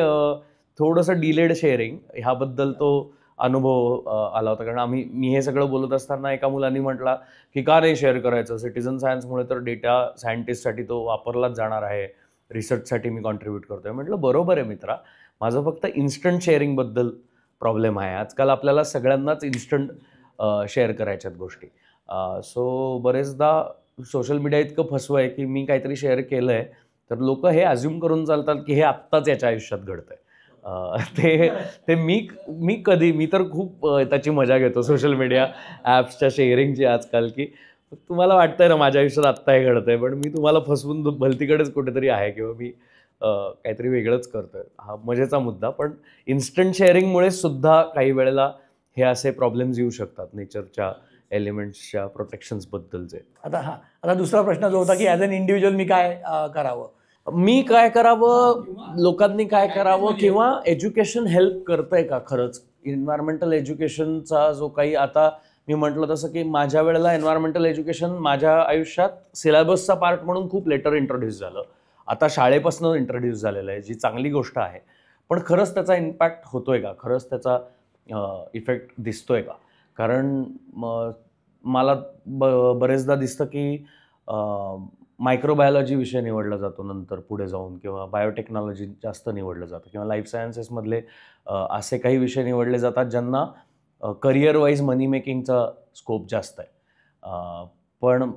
थोडंसं डिलेड शेअरिंग ह्याबद्दल तो अनुभव आला होता. कारण मी हे सगळं बोलत असताना एका मुलांनी म्हटला की का नाही शेअर करायचं, सिटिझन सायन्समुळे तर डेटा सायंटिस्टसाठी तो वापरलाच जाणार आहे, रिसर्चसाठी मी कॉन्ट्रीब्यूट करतोय. म्हटलं बरोबर आहे मित्रा, माझं फक्त इन्स्टंट शेअरिंगबद्दल प्रॉब्लेम आहे. आजकाल आपल्याला सगळ्यांनाच इन्स्टंट शेअर करायच्यात गोष्टी. सो बरेचदा सोशल मीडिया इतकं फसवं आहे की मी काहीतरी शेअर केलं आहे तर लोक हे अज्युम करून चालतात की हे आत्ताच याच्या आयुष्यात घडतंय. ते मी कधी मी तर खूप त्याची मजा घेतो सोशल मीडिया ॲप्सच्या शेअरिंगची आजकाल, की तुम्हाला वाटतंय ना माझ्या आयुष्यात आत्ता हे घडतंय, पण मी तुम्हाला फसवून भलतीकडेच कुठेतरी आहे किंवा मी काहीतरी वेगळंच करतोय. हा मजेचा मुद्दा. पण इन्स्टंट शेअरिंगमुळे सुद्धा काही वेळेला हे असे प्रॉब्लेम्स येऊ शकतात नेचरच्या एलिमेंट्सच्या प्रोटेक्शन्सबद्दलचे. आता दुसरा प्रश्न जो होता की ॲज अन इंडिव्हिज्युअल मी काय करावं, मी काय करावं, लोकांनी काय करावं, किंवा एज्युकेशन हेल्प करतंय का खरंच? एन्व्हायरमेंटल एज्युकेशनचा जो काही, आता मी म्हटलं तसं की माझ्या वेळेला एन्व्हायरमेंटल एज्युकेशन माझ्या आयुष्यात सिलेबसचा पार्ट म्हणून खूप लेटर इंट्रोड्यूस झालं. आता शाळेपासून इंट्रोड्यूस झालेलं आहे, जी चांगली गोष्ट आहे. पण खरंच त्याचा इम्पॅक्ट होतोय का? खरंच त्याचा इफेक्ट दिसतोय का? कारण मला बरेचदा दिसतं की मायक्रोबायोलॉजी विषय निवडला जातो नंतर पुढे जाऊन, किंवा बायोटेक्नॉलॉजी जास्त निवडलं जातं, किंवा लाईफ सायन्सेसमधले असे काही विषय निवडले जातात ज्यांना करिअर वाईज मनी मेकिंगचा स्कोप जास्त आहे. पण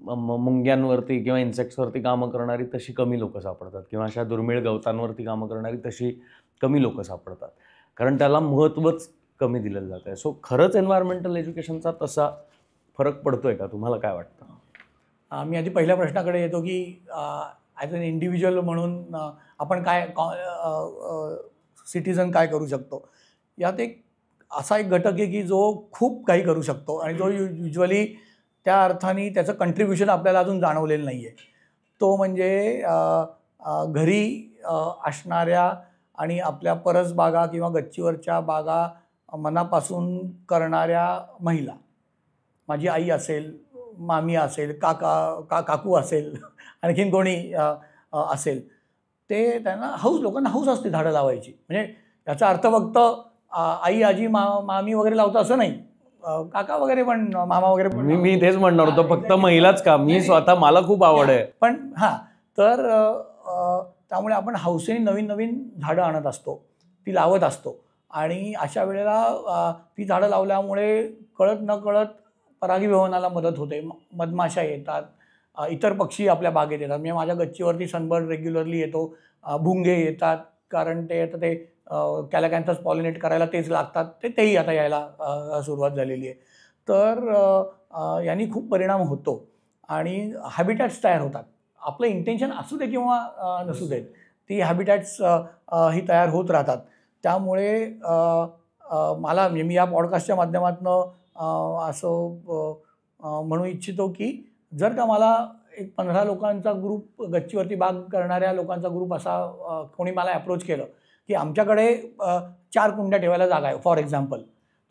मुंग्यांवरती किंवा इन्सेक्ट्सवरती कामं करणारी तशी कमी लोकं सापडतात, किंवा अशा दुर्मिळ गवतांवरती कामं करणारी तशी कमी लोकं सापडतात, कारण त्याला महत्त्वच कमी दिलेलं जातं आहे. सो खरंच एन्व्हायरमेंटल एज्युकेशनचा तसा फरक पडतोय का? तुम्हाला काय वाटतं? मी आधी पहिल्या प्रश्नाकडे येतो की ॲज अन इंडिव्हिज्युअल म्हणून आपण काय सिटिझन काय करू शकतो. यात असा एक घटक आहे की जो खूप काही करू शकतो आणि जो युज्युअली त्या अर्थाने त्याचं कंट्रीब्युशन आपल्याला अजून जाणवलेलं नाही आहे. तो म्हणजे घरी असणाऱ्या आणि आपल्या परसबागा किंवा गच्चीवरच्या बागा मनापासून करणाऱ्या महिला. माझी आई असेल, मामी असेल, काकू असेल, आणखीन कोणी असेल, ते त्यांना लोकांना हौस असते झाडं लावायची. म्हणजे याचा अर्थ फक्त आई, आजी, मामी वगैरे लावतं असं नाही, काका वगैरे पण, मामा वगैरे पण. मी तेच म्हणणार होतो, फक्त महिलाच का? मी स्वतः, मला खूप आवड आहे. पण तर त्यामुळे आपण हौसेने नवीन नवीन झाडं आणत असतो, ती लावत असतो, आणि अशा वेळेला ती झाडं लावल्यामुळे कळत न कळत परागीभवनाला मदत होते. मधमाशा येतात, इतर पक्षी आपल्या बागेत येतात. म्हणजे माझ्या गच्चीवरती सनबर्ड रेग्युलरली येतो, भुंगे येतात, कारण ते आता ते कॅलॅकॅन्थस पॉलिनेट करायला तेच लागतात, तेही आता यायला सुरुवात झालेली आहे. तर यांनी खूप परिणाम होतो आणि हॅबिटॅट्स तयार होतात. आपलं इंटेन्शन असू दे किंवा नसू देत, ती हॅबिटॅट्स ही तयार होत राहतात. त्यामुळे मला, म्हणजे मी या पॉडकास्टच्या माध्यमातून असं म्हणू इच्छितो की जर का मला एक 15 लोकांचा ग्रुप, गच्चीवरती बाग करणाऱ्या लोकांचा ग्रुप असा कोणी मला अप्रोच केलं की आमच्याकडे 4 कुंड्या ठेवायला जागा आहे, फॉर एक्झाम्पल,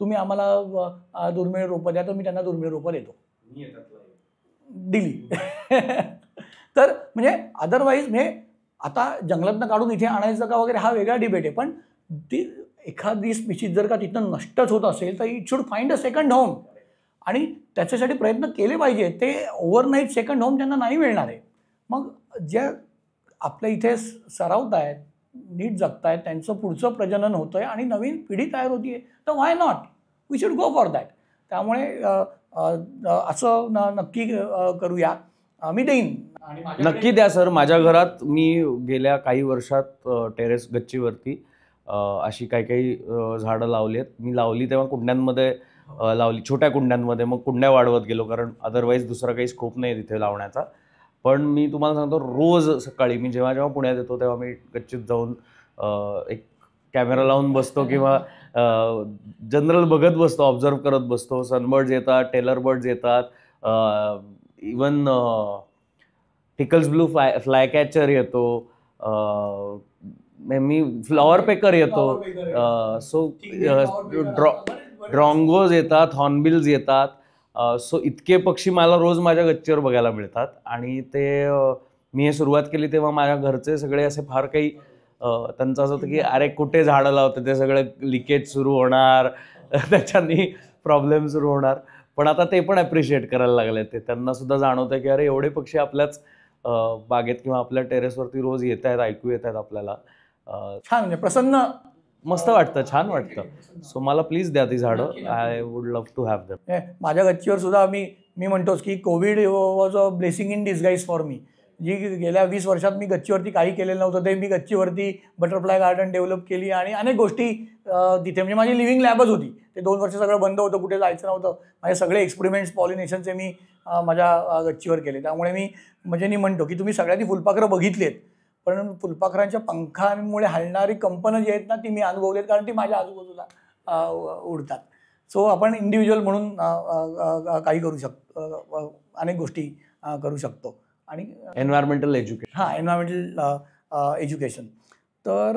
तुम्ही आम्हाला दुर्मिळ रोपं द्या, तर मी त्यांना दुर्मिळ रोपं देतो, दिली. तर म्हणजे अदरवाईज, म्हणजे आता जंगलातनं काढून इथे आणायचं का वगैरे हा वेगळा डिबेट आहे, पण ती एखादी स्पीशीज जर का तिथं नष्टच होत असेल तर it should find a second home, आणि त्याच्यासाठी प्रयत्न केले पाहिजे. ते ओव्हरनाईट सेकंड होम त्यांना नाही मिळणार आहे. मग जे आपल्या इथे सरावत आहेत, नीट जगतायत, त्यांचं पुढचं प्रजनन होतं आहे आणि नवीन पिढी तयार होती आहे, तर why not, we should go for that. त्यामुळे असं नक्की करूया. मी देईन. नक्की द्या सर. माझ्या घरात मी गेल्या काही वर्षात टेरेस गच्चीवरती अशी काही झाडं लावली आहेत. मी लावली तेव्हा कुंड्यांमध्ये लावली, छोट्या कुंड्यांमध्ये, मग कुंड्या वाढवत गेलो, कारण अदरवाईज दुसरा काही स्कोप नाही तिथे लावण्याचा. पण मी तुम्हाला सांगतो, रोज सकाळी मी जेव्हा पुण्यात येतो तेव्हा मी गच्चीत जाऊन एक कॅमेरा लावून बसतो, किंवा जनरल बघत बसतो, ऑब्झर्व करत बसतो. सनबर्ड्स येतात, टेलर बर्ड्स येतात, even tickles blue fly catcher येतो, मी फ्लॉवर पेकर येतो, सो ड्रॉंगोज येतात, हॉर्नबिल्स येतात. सो इतके पक्षी मला रोज माझ्या गच्चीवर बघायला मिळतात. आणि ते मी हे सुरुवात केली तेव्हा माझ्या घरचे सगळे असे फार काही, त्यांचं असं होतं की अरे कुठे झाडं लावतं, ते सगळं लिकेज सुरू होणार, त्याच्यानी प्रॉब्लेम सुरू होणार. पण आता ते पण ॲप्रिशिएट करायला लागले. ते त्यांना सुद्धा जाणवतं की अरे एवढे पक्षी आपल्याच बागेत किंवा आपल्या टेरेसवरती रोज येत आहेत, ऐकू येत आहेत आपल्याला. छान, म्हणजे प्रसन्न, मस्त वाटतं, छान वाटतं. सो मला प्लीज द्या ती झाडं. I would love to have them. माझ्या गच्चीवर सुद्धा मी म्हणतोच की covid was a blessing in disguise for me. जी गेल्या 20 वर्षात मी गच्चीवरती काही केलेलं नव्हतं ते मी गच्चीवरती बटरफ्लाय गार्डन डेव्हलप केली आणि अनेक गोष्टी तिथे म्हणजे माझी लिव्हिंग लॅबच होती. ते 2 वर्ष सगळं बंद होतं, कुठे जायचं नव्हतं. माझे सगळे एक्सपेरिमेंट्स पॉलिनेशनचे मी माझ्या गच्चीवर केले. त्यामुळे मी म्हणजे म्हणतो की तुम्ही सगळ्यांनी फुलपाखरं बघितली आहेत, पण फुलपाखरांच्या पंखांमुळे हलणारी कंपनं जी आहेत ना ती मी अनुभवलेत, कारण ती माझ्या आजूबाजूला उडतात. सो आपण इंडिव्हिज्युअल म्हणून काही करू शकतो, अनेक गोष्टी करू शकतो. आणि एन्व्हायरमेंटल एज्युकेशन, एन्व्हायरमेंटल एज्युकेशन, तर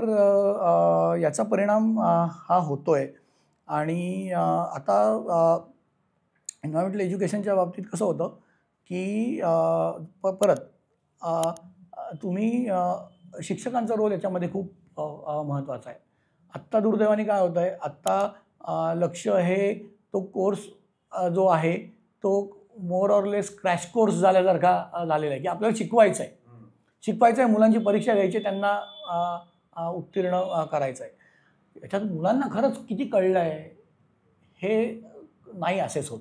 याचा परिणाम हा होतोय. आणि आता एन्व्हायरमेंटल एज्युकेशनच्या बाबतीत कसं होतं की परत तुम्ही शिक्षकांचा रोल याच्यामध्ये खूप महत्त्वाचा आहे. आत्ता दुर्दैवाने काय होतं आहे, आत्ता लक्ष हे तो कोर्स जो आहे तो more or less crash course झाल्यासारखा झालेला आहे की आपल्याला शिकवायचं आहे, मुलांची परीक्षा घ्यायची, त्यांना उत्तीर्ण करायचं आहे. याच्यात मुलांना खरंच किती कळलं आहे हे नाही असेच होत.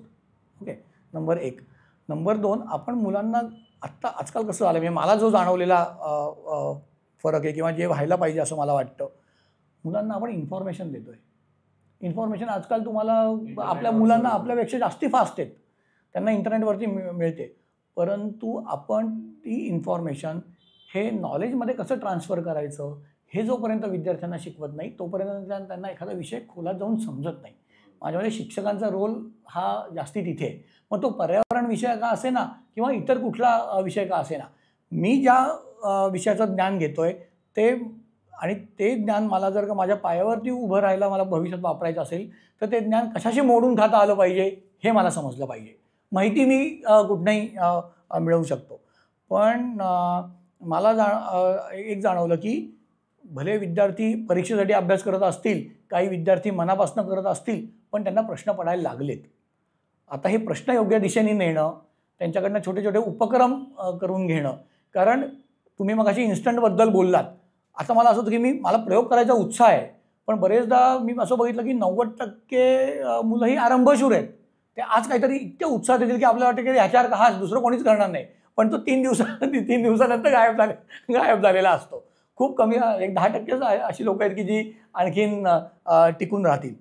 Okay, number 1. नंबर 2, आपण मुलांना आजकाल कसं झालं, म्हणजे मला जो जाणवलेला फरक आहे किंवा जे व्हायला पाहिजे असं मला वाटतं, मुलांना आपण इन्फॉर्मेशन देतो आहे. इन्फॉर्मेशन आजकाल तुम्हाला आपल्या मुलांना आपल्यापेक्षा जास्ती फास्ट आहेत, त्यांना इंटरनेटवरती मिळते. परंतु आपण ती इन्फॉर्मेशन हे नॉलेजमध्ये कसं ट्रान्सफर करायचं हे जोपर्यंत विद्यार्थ्यांना शिकवत नाही तोपर्यंत त्यांना एखादा विषय खोलात जाऊन समजत नाही. माझ्यामध्ये शिक्षकांचा रोल हा जास्ती तिथे आहे. मग तो पर्यावरण विषय का असे ना किंवा इतर कुठला विषय का असे ना, मी ज्या विषयाचं ज्ञान घेतो आहे ते आणि ते ज्ञान मला जर का माझ्या पायावरती उभं राहायला मला भविष्यात वापरायचं असेल तर ते ज्ञान कशाशी मोडून खाता आलं पाहिजे हे मला समजलं पाहिजे. माहिती मी कुठनंही मिळवू शकतो, पण मला एक जाणवलं की भले विद्यार्थी परीक्षेसाठी अभ्यास करत असतील, काही विद्यार्थी मनापासून करत असतील, पण त्यांना प्रश्न पडायला लागलेत. आता हे प्रश्न योग्य दिशेने नेणं, त्यांच्याकडनं छोटे छोटे उपक्रम करून घेणं, कारण तुम्ही मगाशी इन्स्टंटबद्दल बोललात. आता मला असं होतं की मला प्रयोग करायचा उत्साह आहे, पण बरेचदा मी असं बघितलं की 90% मुलं ही आरंभशूर आहेत. ते आज काहीतरी इतके उत्साह देतील की आपल्याला वाटतं की ह्याच्यावर का दुसरं कोणीच करणार नाही, पण तो 3 दिवसानंतर गायब झालेला असतो. खूप कमी 10% अशी लोक आहेत की जी आणखीन टिकून राहतील.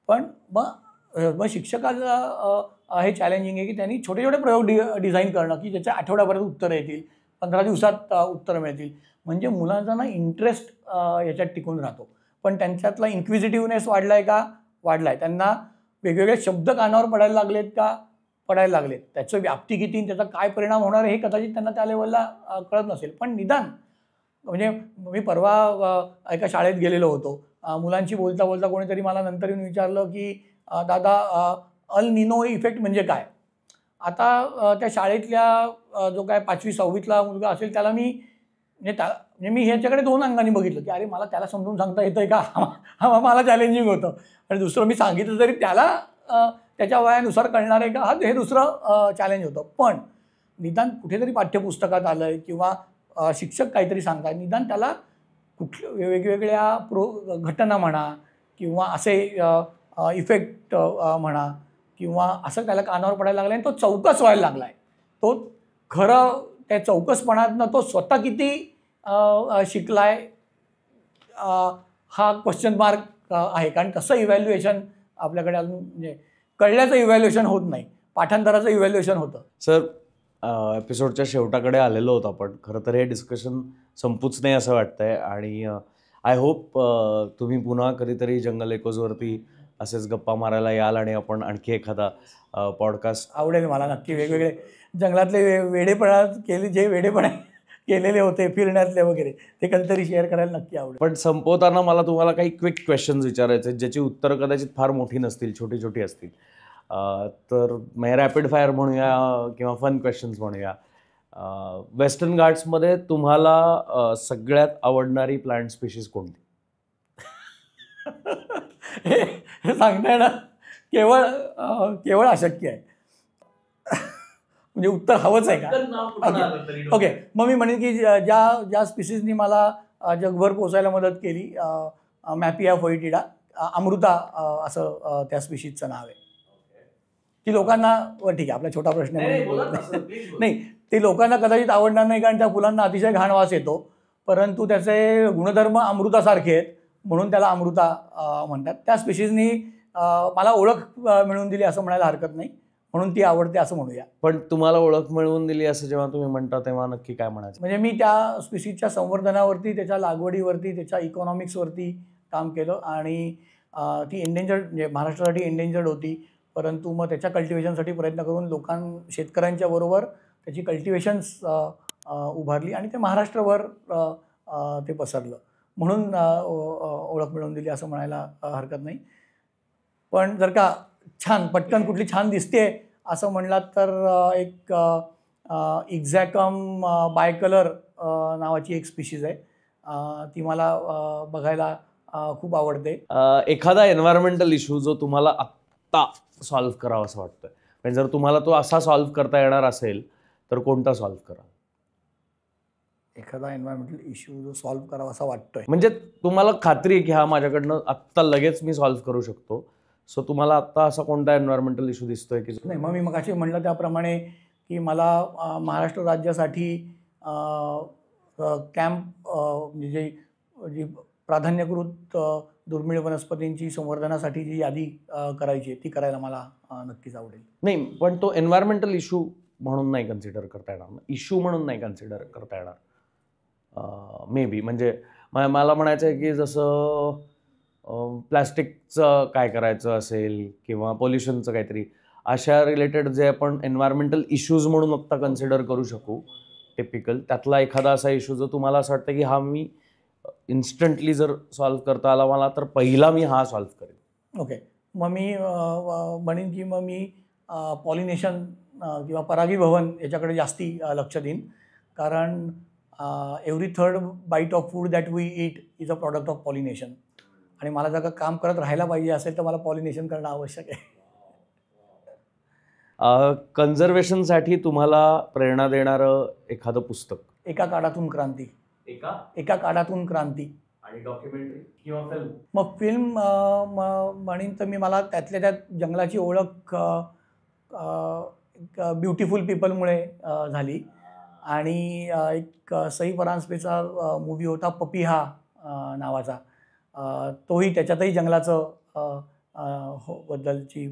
पण मग शिक्षकाचं हे चॅलेंजिंग आहे की त्यांनी छोटे छोटे प्रयोग डिझाईन करणं की ज्याच्या आठवड्यापर्यंत उत्तरं येतील, 15 दिवसात उत्तरं मिळतील, म्हणजे मुलांचा ना इंटरेस्ट याच्यात टिकून राहतो. पण त्यांच्यातला इन्क्विजिटिव्हनेस वाढला आहे का? वाढला आहे. त्यांना वेगवेगळे शब्द कानावर पडायला लागलेत का? पडायला लागलेत. त्याचं व्याप्ती किती, त्याचा काय परिणाम होणार आहे हे कदाचित त्यांना त्या लेवलला कळत नसेल, पण निदान म्हणजे मी परवा एका शाळेत गेलेलो होतो. मुलांशी बोलता बोलता कोणीतरी मला नंतर येऊन विचारलं की दादा अल निनो इफेक्ट म्हणजे काय? आता त्या शाळेतल्या जो काय 5वी 6वीतला मुलगा असेल त्याला म्हणजे मी ह्याच्याकडे 2 अंगाने बघितलं की अरे मला त्याला समजून सांगता येतं आहे का? हा मला चॅलेंजिंग होतं. आणि दुसरं मी सांगितलं तरी त्याला त्याच्या वयानुसार कळणार आहे का हे दुसरं चॅलेंज होतं. पण निदान कुठेतरी पाठ्यपुस्तकात आलं आहे किंवा शिक्षक काहीतरी सांगतात, निदान त्याला कुठल्या वेगवेगळ्या घटना म्हणा किंवा असे इफेक्ट म्हणा किंवा असं त्याला कानावर पडायला लागलं आणि तो चौकस व्हायला लागला आहे. तो खरं त्या चौकसपणातनं तो स्वतः किती शिकलाय हा क्वेश्चन मार्क आहे. कारण तसं इव्हॅल्युएशन आपल्याकडे अजून म्हणजे कळल्याचं इव्हॅल्युएशन होत नाही, पाठांतराचं इव्हॅल्युएशन होतं. सर, एपिसोडच्या शेवटाकडे आलेलो होतो आपण. खरं तर हे डिस्कशन संपूच नाही असं वाटतंय आणि आय होप तुम्ही पुन्हा कधीतरी जंगल एकोजवरती असेच गप्पा मारायला याल आणि आपण आणखी एखादा पॉडकास्ट. आवडेल मला नक्की. वेगवेगळे जंगलातले वेडेपणा केलेले होते फिरण्यातले वगैरे ते कधीतरी शेअर करायला नक्की आवडेल. पण संपवताना मला तुम्हाला काही क्विक क्वेश्चन्स विचारायचे आहेत ज्याची उत्तरं कदाचित फार मोठी नसतील, छोटी छोटी असतील. तर रॅपिड फायर म्हणूया किंवा फन क्वेश्चन्स म्हणूया. वेस्टर्न घाट्समध्ये तुम्हाला सगळ्यात आवडणारी प्लांट स्पीशीज कोणती? हे सांगता येणं केवळ अशक्य आहे. म्हणजे उत्तर हवंच आहे का? ओके, मग मी म्हणेन की ज्या स्पीसीजनी मला जगभर पोचायला मदत केली, मॅपिया फोइटिडा, अमृता असं त्या स्पीशीजचं नाव आहे. ती लोकांना ठीक आहे, आपला छोटा प्रश्न नाही, ते लोकांना कदाचित आवडणार नाही कारण त्या फुलांना अतिशय घाण वास येतो, परंतु त्याचे गुणधर्म अमृतासारखे आहेत म्हणून त्याला अमृता म्हणतात. त्या स्पेशीजनी मला ओळख मिळवून दिली असं म्हणायला हरकत नाही, म्हणून ती आवडते असं म्हणूया. पण तुम्हाला ओळख मिळवून दिली असं जेव्हा तुम्ही म्हणता तेव्हा नक्की काय म्हणायचं? म्हणजे मी त्या स्पीशीजच्या संवर्धनावरती, त्याच्या लागवडीवरती, त्याच्या इकॉनॉमिक्सवरती काम केलं आणि ती एंडेंजर्ड म्हणजे महाराष्ट्रासाठी एंडेंजर्ड होती, परंतु मग त्याच्या कल्टिवेशनसाठी प्रयत्न करून शेतकऱ्यांच्या बरोबर त्याची कल्टिवेशन्स उभारली आणि ते महाराष्ट्रभर ते पसरलं, म्हणून ओळख मिळवून दिली असं म्हणायला हरकत नाही. पण जर का छान पटकन कुठली छान दिसते असं म्हणलात तर एक इक्झॅकम बायकलर नावाची एक स्पीशीज आहे, ती मला बघायला खूप आवडते. एखादा एन्व्हायरमेंटल इश्यू जो तुम्हाला आत्ता सॉल्व्ह करावा असं वाटतोय, म्हणजे जर तुम्हाला तो असा सॉल्व्ह करता येणार असेल तर कोणता सॉल्व्ह करा? एखादा एन्व्हायरमेंटल इश्यू जो सॉल्व्ह करावा असा वाटतोय, म्हणजे तुम्हाला खात्री आहे की हा माझ्याकडनं आत्ता लगेच मी सॉल्व्ह करू शकतो, सो तुम्हाला आत्ता असा कोणता एन्व्हायरमेंटल इश्यू दिसतोय की नाही? मग मी मगाशी म्हणलं त्याप्रमाणे की मला महाराष्ट्र राज्यासाठी कॅम्प म्हणजे जी प्राधान्यकृत दुर्मिळ वनस्पतींची संवर्धनासाठी जी यादी करायची ती करायला मला नक्कीच आवडेल. नाही, पण तो एन्व्हायरमेंटल इश्यू म्हणून नाही कन्सिडर करता येणार, इश्यू म्हणून नाही कन्सिडर करता येणार मे बी. म्हणजे मला म्हणायचं आहे की जसं प्लॅस्टिकचं काय करायचं असेल किंवा पोल्युशनचं काहीतरी, अशा रिलेटेड जे आपण एन्व्हायरमेंटल इश्यूज म्हणून आत्ता कन्सिडर करू शकू टिपिकल, त्यातला एखादा असा इश्यू जो तुम्हाला असं वाटतं की हा मी इन्स्टंटली जर सॉल्व्ह करता आला मला तर पहिला मी हा सॉल्व्ह करेन. ओके, मग मी म्हणेन की मग मी पॉलिनेशन किंवा परागीभवन याच्याकडे जास्ती लक्ष देईन, कारण every third bite of food that we eat is a product of pollination, आणि मला जर का काम करत राहायला पाहिजे असेल तर मला पॉलिनेशन करणं आवश्यक आहे. कन्झर्वेशनसाठी तुम्हाला प्रेरणा देणारं एखादं पुस्तक? एका काळातून क्रांती. एका काळातून क्रांती. आणि डॉक्युमेंटरी किंवा फिल्म? मग फिल्म म्हणेन तर मी मला त्यातल्या त्यात जंगलाची ओळख ब्युटिफुल पीपलमुळे झाली, आणि एक सई परांजपेचा मूवी होता पपिहा नावाचा, तोही त्याच्यातही जंगलाचं बद्दलची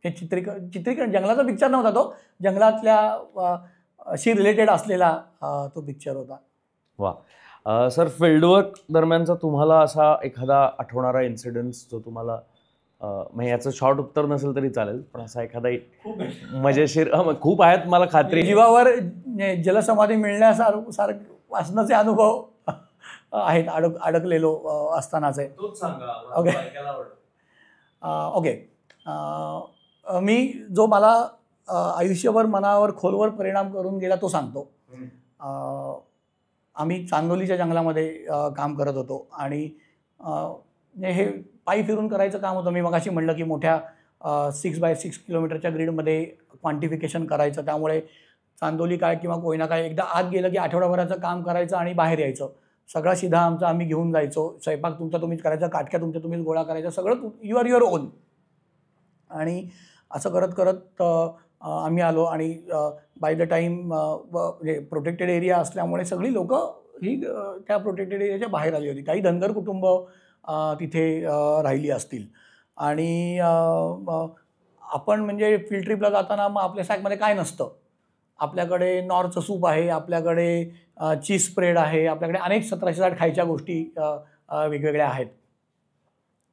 ते चित्रीकरण जंगलाचा पिक्चर नव्हता, तो जंगलातल्या शी रिलेटेड असलेला तो पिक्चर होता. वा. सर, फील्डवर्क दरम्यानचा तुम्हाला असा एखादा आठवणारा इन्सिडेंट्स जो तुम्हाला, म्हणजे याचं शॉर्ट उत्तर नसेल तरी चालेल, पण असा एखादा मजेशीर? खूप आहेत, मला खात्री. जीवावर जलसमाधी मिळण्यासारखं वाचनाचे अनुभव आहेत, अडकलेलो असतानाचे. ओके ओके मी जो मला आयुष्यभर मनावर खोलवर परिणाम करून गेला तो सांगतो. आम्ही चांदोलीच्या जंगलामध्ये काम करत होतो आणि हे पायी फिरून करायचं काम होतं. मी मगाशी म्हटलं की मोठ्या 6x6 किलोमीटरच्या ग्रीडमध्ये क्वांटिफिकेशन करायचं, त्यामुळे चांदोली काय किंवा कोयना काय एकदा आत गेलं की आठवडाभराचं काम करायचं आणि बाहेर यायचं. सगळा शिधा आमचा आम्ही घेऊन जायचो. स्वयंपाक तुमचा तुम्हीच करायचा, काटक्या तुमच्या तुम्हीच गोळा करायचा, सगळं यू आर युअर ओन. आणि असं करत करत आम्ही आलो आणि बाय द टाईम म्हणजे प्रोटेक्टेड एरिया असल्यामुळे सगळी लोकं ही त्या प्रोटेक्टेड एरियाच्या बाहेर आली होती. काही धनगर कुटुंब तिथे राहिली असतील. आणि आपण म्हणजे फील्ड ट्रिपला जाताना मग आपल्या सॅकमध्ये काय नसतं. आपल्याकडे नॉरचं सूप आहे, आपल्याकडे चीज स्प्रेड आहे, आपल्याकडे अनेक 1760 खायच्या गोष्टी वेगवेगळ्या आहेत.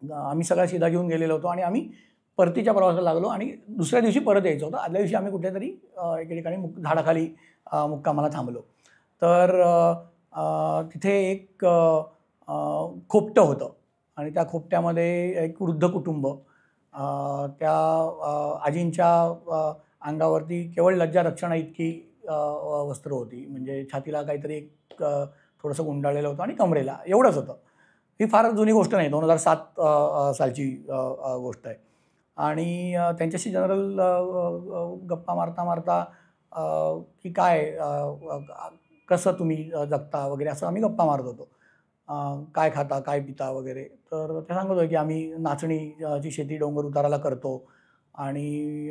आम्ही सगळा शिधा घेऊन गेलेलो होतो आणि आम्ही परतीच्या प्रवासाला लागलो आणि दुसऱ्या दिवशी परत यायचं होतं. आदल्या दिवशी आम्ही कुठेतरी एके ठिकाणी झाडाखाली मुक्कामाला थांबलो. तर तिथे एक खोपटं होतं आणि त्या खोपट्यामध्ये एक वृद्ध कुटुंब, त्या आजींच्या अंगावरती केवळ लज्जा रक्षणा इतकी वस्त्र होती, म्हणजे छातीला काहीतरी एक थोडंसं गुंडाळलेलं होतं आणि कमरेला एवढंच होतं. ही फार जुनी गोष्ट नाही, 2007 सालची गोष्ट आहे. आणि त्यांच्याशी जनरल गप्पा मारता मारता की काय कसं तुम्ही जगता वगैरे असं आम्ही गप्पा मारत होतो. काय खाता, काय पिता वगैरे. तर ते सांगत होते की आम्ही नाचणीची शेती डोंगर उताराला करतो आणि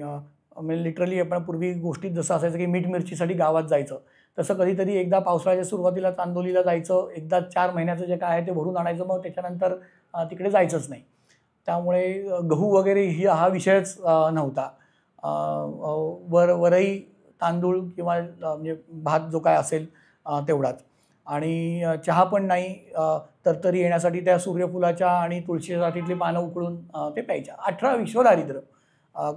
म्हणजे लिटरली आपण पूर्वी गोष्टीत जसं असायचं की मीठ मिरचीसाठी गावात जायचं, तसं कधीतरी एकदा पावसाळ्याच्या सुरुवातीला चांदोलीला जायचं, एकदा 4 महिन्याचं जे काय आहे ते भरून आणायचं, मग त्याच्यानंतर तिकडे जायचंच नाही. त्यामुळे गहू वगैरे हा विषयच नव्हता. वरई तांदूळ किंवा म्हणजे भात जो काय असेल तेवढाच. आणि चहा पण नाही, तरतरी येण्यासाठी त्या सूर्यफुलाच्या आणि तुळशीच्या जातीतली पानं उकळून ते प्यायच्या. 18 विश्वदारिद्र्य,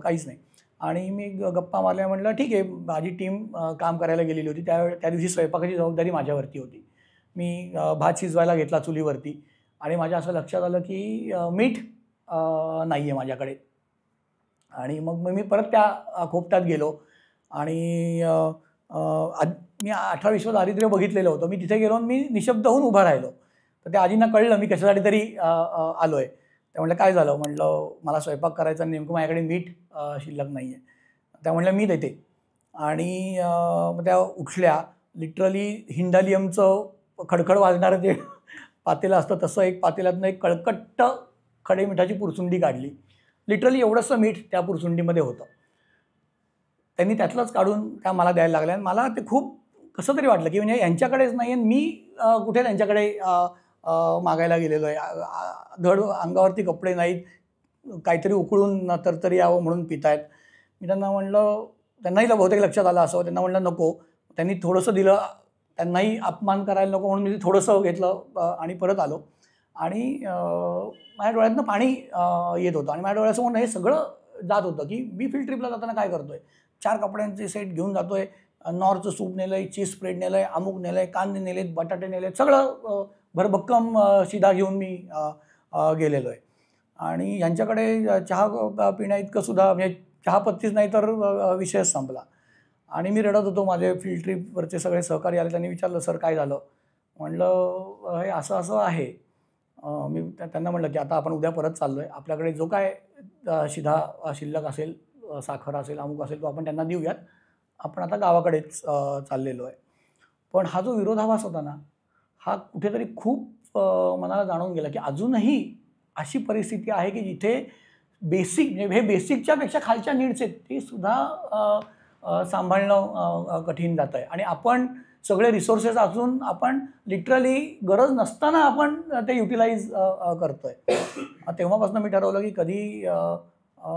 काहीच नाही. आणि मी गप्पा मारल्या, म्हटलं ठीक आहे. माझी टीम काम करायला गेलेली होती, त्या दिवशी स्वयंपाकाची जबाबदारी माझ्यावरती होती. मी भात शिजवायला घेतला चुलीवरती आणि माझ्या असं लक्षात आलं की मीठ नाही आहे माझ्याकडे. आणि मग मी परत त्या खोपट्यात गेलो आणि मी 18 विश्वदारिद्र्य बघितलेलं होतं. मी तिथे गेलो आणि मी निशब्द होऊन उभा राहिलो. तर त्या आजींना कळलं मी कशासाठी तरी आलो आहे. त्या म्हटलं काय झालं? म्हटलं मला स्वयंपाक करायचा, नेमकं माझ्याकडे मीठ शिल्लक नाही आहे. त्या म्हटल्या मी देते. आणि मग त्या उठल्या. लिटरली हिंडालियमचं खडखड वाजणारं जे पातेलं असतं तसं एक पातेल्यातनं एक कळकट्ट खडे मिठाची पुरसुंडी काढली. लिटरली एवढंसं मीठ त्या पुरसुंडीमध्ये होतं. त्यांनी त्यातलंच काढून त्या मला द्यायला लागल्या आणि मला ते खूप कसं तरी वाटलं की म्हणजे यांच्याकडेच नाही आहे, मी कुठे त्यांच्याकडे मागायला गेलेलो आहे. धड अंगावरती कपडे नाहीत, काहीतरी उकळून तरतरी यावं म्हणून पितायत. मी त्यांना म्हणलं, त्यांनाही बहुतेक लक्षात आलं असं, त्यांना म्हणलं नको. त्यांनी थोडंसं दिलं, त्यांनाही अपमान करायला नको म्हणून मी थोडंसं घेतलं आणि परत आलो. आणि माझ्या डोळ्यातनं पाणी येत होतं आणि माझ्या डोळ्यासमोर हे सगळं जात होतं की मी फील्ड ट्रिपला जाताना काय करतो आहे. 4 कपड्यांचे सेट घेऊन जातो आहे, नॉरचं सूप नेलं आहे, चीज स्प्रेड नेलं आहे, अमुक नेलं आहे, कांदे नेलेत, बटाटे नेलेत, सगळं भरभक्कम शिदा घेऊन मी गेलेलो आहे. आणि यांच्याकडे चहा पिण्या इतकं सुद्धा म्हणजे चहापत्तीच नाही तर विषयच संपला. आणि मी रडत होतो. माझे फील्ड ट्रिपवरचे सगळे सहकारी आले, त्यांनी विचारलं सर काय झालं? म्हणलं हे असं असं आहे. मी त्यांना म्हटलं की आता आपण उद्या परत चाललो आहे, आपल्याकडे जो काय शिधा शिल्लक असेल, साखर असेल, अमुक असेल, तो आपण त्यांना देऊयात, आपण आता गावाकडेच चाललेलो आहे. पण हा जो विरोधाभास होता ना, हा कुठेतरी खूप मनाला जाणून गेला की अजूनही अशी परिस्थिती आहे की जिथे बेसिक म्हणजे हे बेसिकच्या पेक्षा खालच्या नीड्स आहेत ते सुद्धा सांभाळणं कठीण जातं आहे. आणि आपण सगळे रिसोर्सेस असून आपण लिटरली गरज नसताना आपण ते युटिलाइज करतो आहे. तेव्हापासून मी ठरवलं की कधी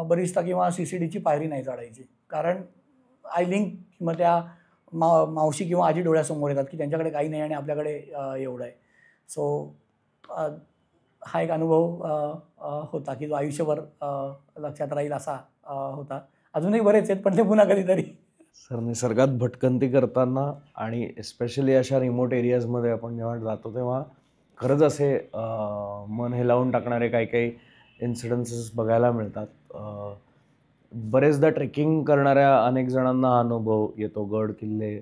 बरिस्ता किंवा CCDची पायरी नाही चढायची. कारण आय लिंक किंवा त्या मावशी किंवा आजी डोळ्यासमोर येतात की त्यांच्याकडे काही नाही आणि आपल्याकडे एवढं आहे. सो हा एक अनुभव होता की जो आयुष्यभर लक्षात राहील असा होता. अजूनही बरेच आहेत पण ते पुन्हा कधीतरी. सर, निसर्गात भटकंती करताना आणि एस्पेशली अशा रिमोट एरियाजमध्ये आपण जेव्हा जातो तेव्हा खरंच असे मन हेलावून टाकणारे काही काही इन्सिडन्सेस बघायला मिळतात. बरेचदा ट्रेकिंग करणाऱ्या अनेक जणांना हा अनुभव येतो, गड किल्ले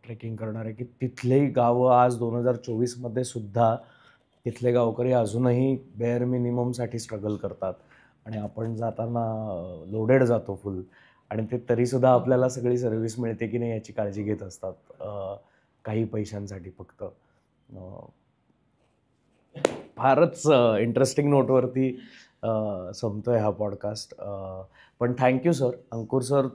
ट्रेकिंग करणारे, की तिथलेही गावं आज 2024मध्ये सुद्धा तिथले गावकरी अजूनही बेअर मिनिममसाठी स्ट्रगल करतात. आणि आपण जाताना लोडेड जातो फुल, आणि ते तरीसुद्धा आपल्याला सगळी सर्व्हिस मिळते की नाही याची काळजी घेत असतात काही पैशांसाठी फक्त. फारच इंटरेस्टिंग नोटवरती संपतो आहे हा पॉडकास्ट. पण थँक्यू सर, अंकुर सर,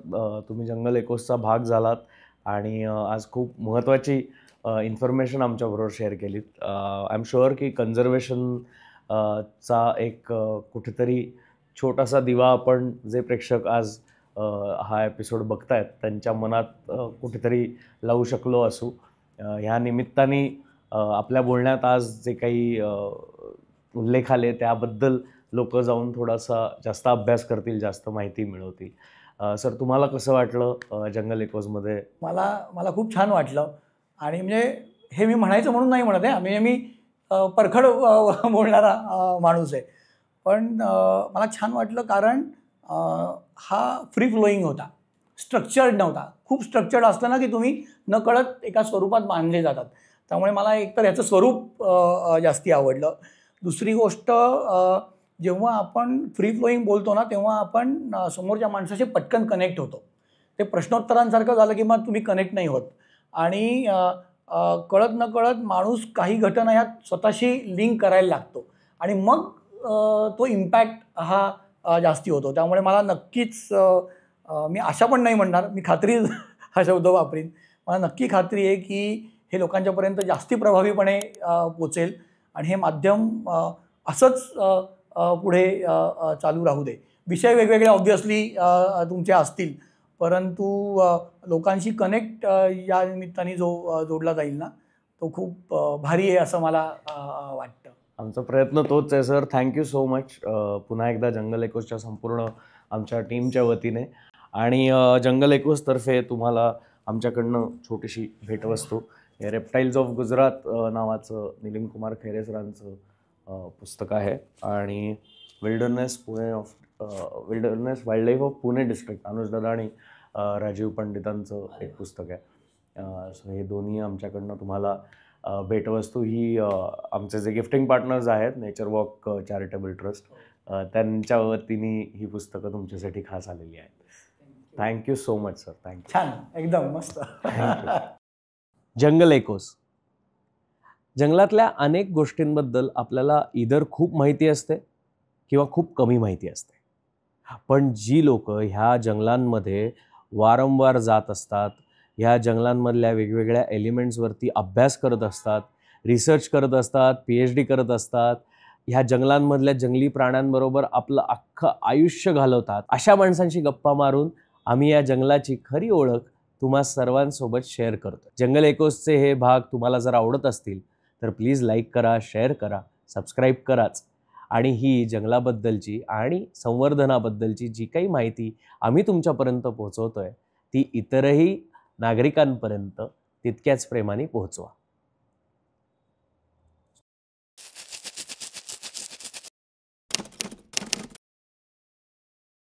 तुम्ही जंगल एकोसचा भाग झालात आणि आज खूप महत्त्वाची इन्फॉर्मेशन आमच्याबरोबर शेअर केलीत. आय एम शुअर की कन्झर्वेशन चा एक कुठेतरी छोटासा दिवा आपण जे प्रेक्षक आज हा एपिसोड बघतायत त्यांच्या मनात कुठेतरी लावू शकलो असू. ह्या निमित्ताने आपल्या बोलण्यात आज जे काही उल्लेख आले त्याबद्दल लोक जाऊन थोडासा जास्त अभ्यास करतील, जास्त माहिती मिळवतील. सर, तुम्हाला कसं वाटलं जंगल एकोजमध्ये? मला खूप छान वाटलं. आणि म्हणजे हे मी म्हणायचं म्हणून नाही म्हणत आहे, म्हणजे मी परखड बोलणारा माणूस आहे. पण मला छान वाटलं कारण हा फ्री फ्लोईंग होता, स्ट्रक्चर्ड नव्हता. खूप स्ट्रक्चर्ड असलं ना की तुम्ही नकळत एका स्वरूपात बांधले जातात. त्यामुळे मला एकतर याचं स्वरूप जास्ती आवडलं. दुसरी गोष्ट, जेव्हा आपण फ्री फ्लोईंग बोलतो ना तेव्हा आपण समोरच्या माणसाशी पटकन कनेक्ट होतो. ते प्रश्नोत्तरांसारखं झालं की मग तुम्ही कनेक्ट नाही होत. आणि कळत नकळत माणूस काही घटना यात स्वतःशी लिंक करायला लागतो आणि मग तो इम्पॅक्ट हा जास्ती होतो. त्यामुळे मला नक्कीच मी आशा पण नाही म्हणणार, मी खात्री हा शब्द वापरीन. मला नक्की खात्री आहे की हे लोकांच्यापर्यंत जास्ती प्रभावीपणे पोचेल आणि हे माध्यम असंच पुढे चालू राहू दे. विषय वेगवेगळे ऑब्व्हियसली तुमचे असतील, परंतु लोकांशी कनेक्ट या निमित्ताने जो जोडला जाईल ना, तो खूप भारी आहे असं मला वाटतं. आमचा प्रयत्न तोच आहे सर. थँक्यू सो मच पुन्हा एकदा जंगल एकोसच्या संपूर्ण आमच्या टीमच्या वतीने. आणि जंगल एकोसतर्फे तुम्हाला आमच्याकडनं छोटीशी भेटवस्तू, हे रेप्टाईल्स ऑफ गुजरात नावाचं निलिम कुमार खैरे सरांचं पुस्तक आहे आणि wilderness wild life of Pune district Anuj दादा आणि राजीव पंडितांचं एक पुस्तक आहे. सो हे दोन्ही आमच्याकडनं तुम्हाला भेटवस्तू ही आमचे जे गिफ्टिंग पार्टनर्स आहेत नेचर वॉक चॅरिटेबल ट्रस्ट, त्यांच्या वतीने ही पुस्तकं तुमच्यासाठी खास आलेली आहेत. Thank you so much sir. Thank you. छान, एकदम मस्त. जंगल एकोस. जंगलातल्या अनेक गोष्टींबद्दल आपल्याला इधर खूप माहिती असते किंवा खूप कमी माहिती असते, पण जी लोक ह्या जंगलांमध्ये वारंवार जात असतात, ह्या जंगलांमधल्या वेगवेगळ्या एलिमेंट्सवरती अभ्यास करत असतात, रिसर्च करत असतात, PhD करत असतात, ह्या जंगलांमधल्या जंगली प्राण्यांबरोबर आपलं अख्खं आयुष्य घालवतात, अशा माणसांशी गप्पा मारून आम्ही या जंगलाची खरी ओळख तुम्हा सर्वांसोबत शेअर करतो. जंगल एकोसचे हे भाग तुम्हाला जर आवडत असतील तर प्लीज लाईक करा, शेअर करा, सबस्क्राईब कराच. आणि ही जंगलाबद्दलची आणि संवर्धनाबद्दलची जी काही माहिती आम्ही तुमच्यापर्यंत पोहोचवतोय ती इतरही नागरिकांपर्यंत तितक्याच प्रेमाने पोहोचवा.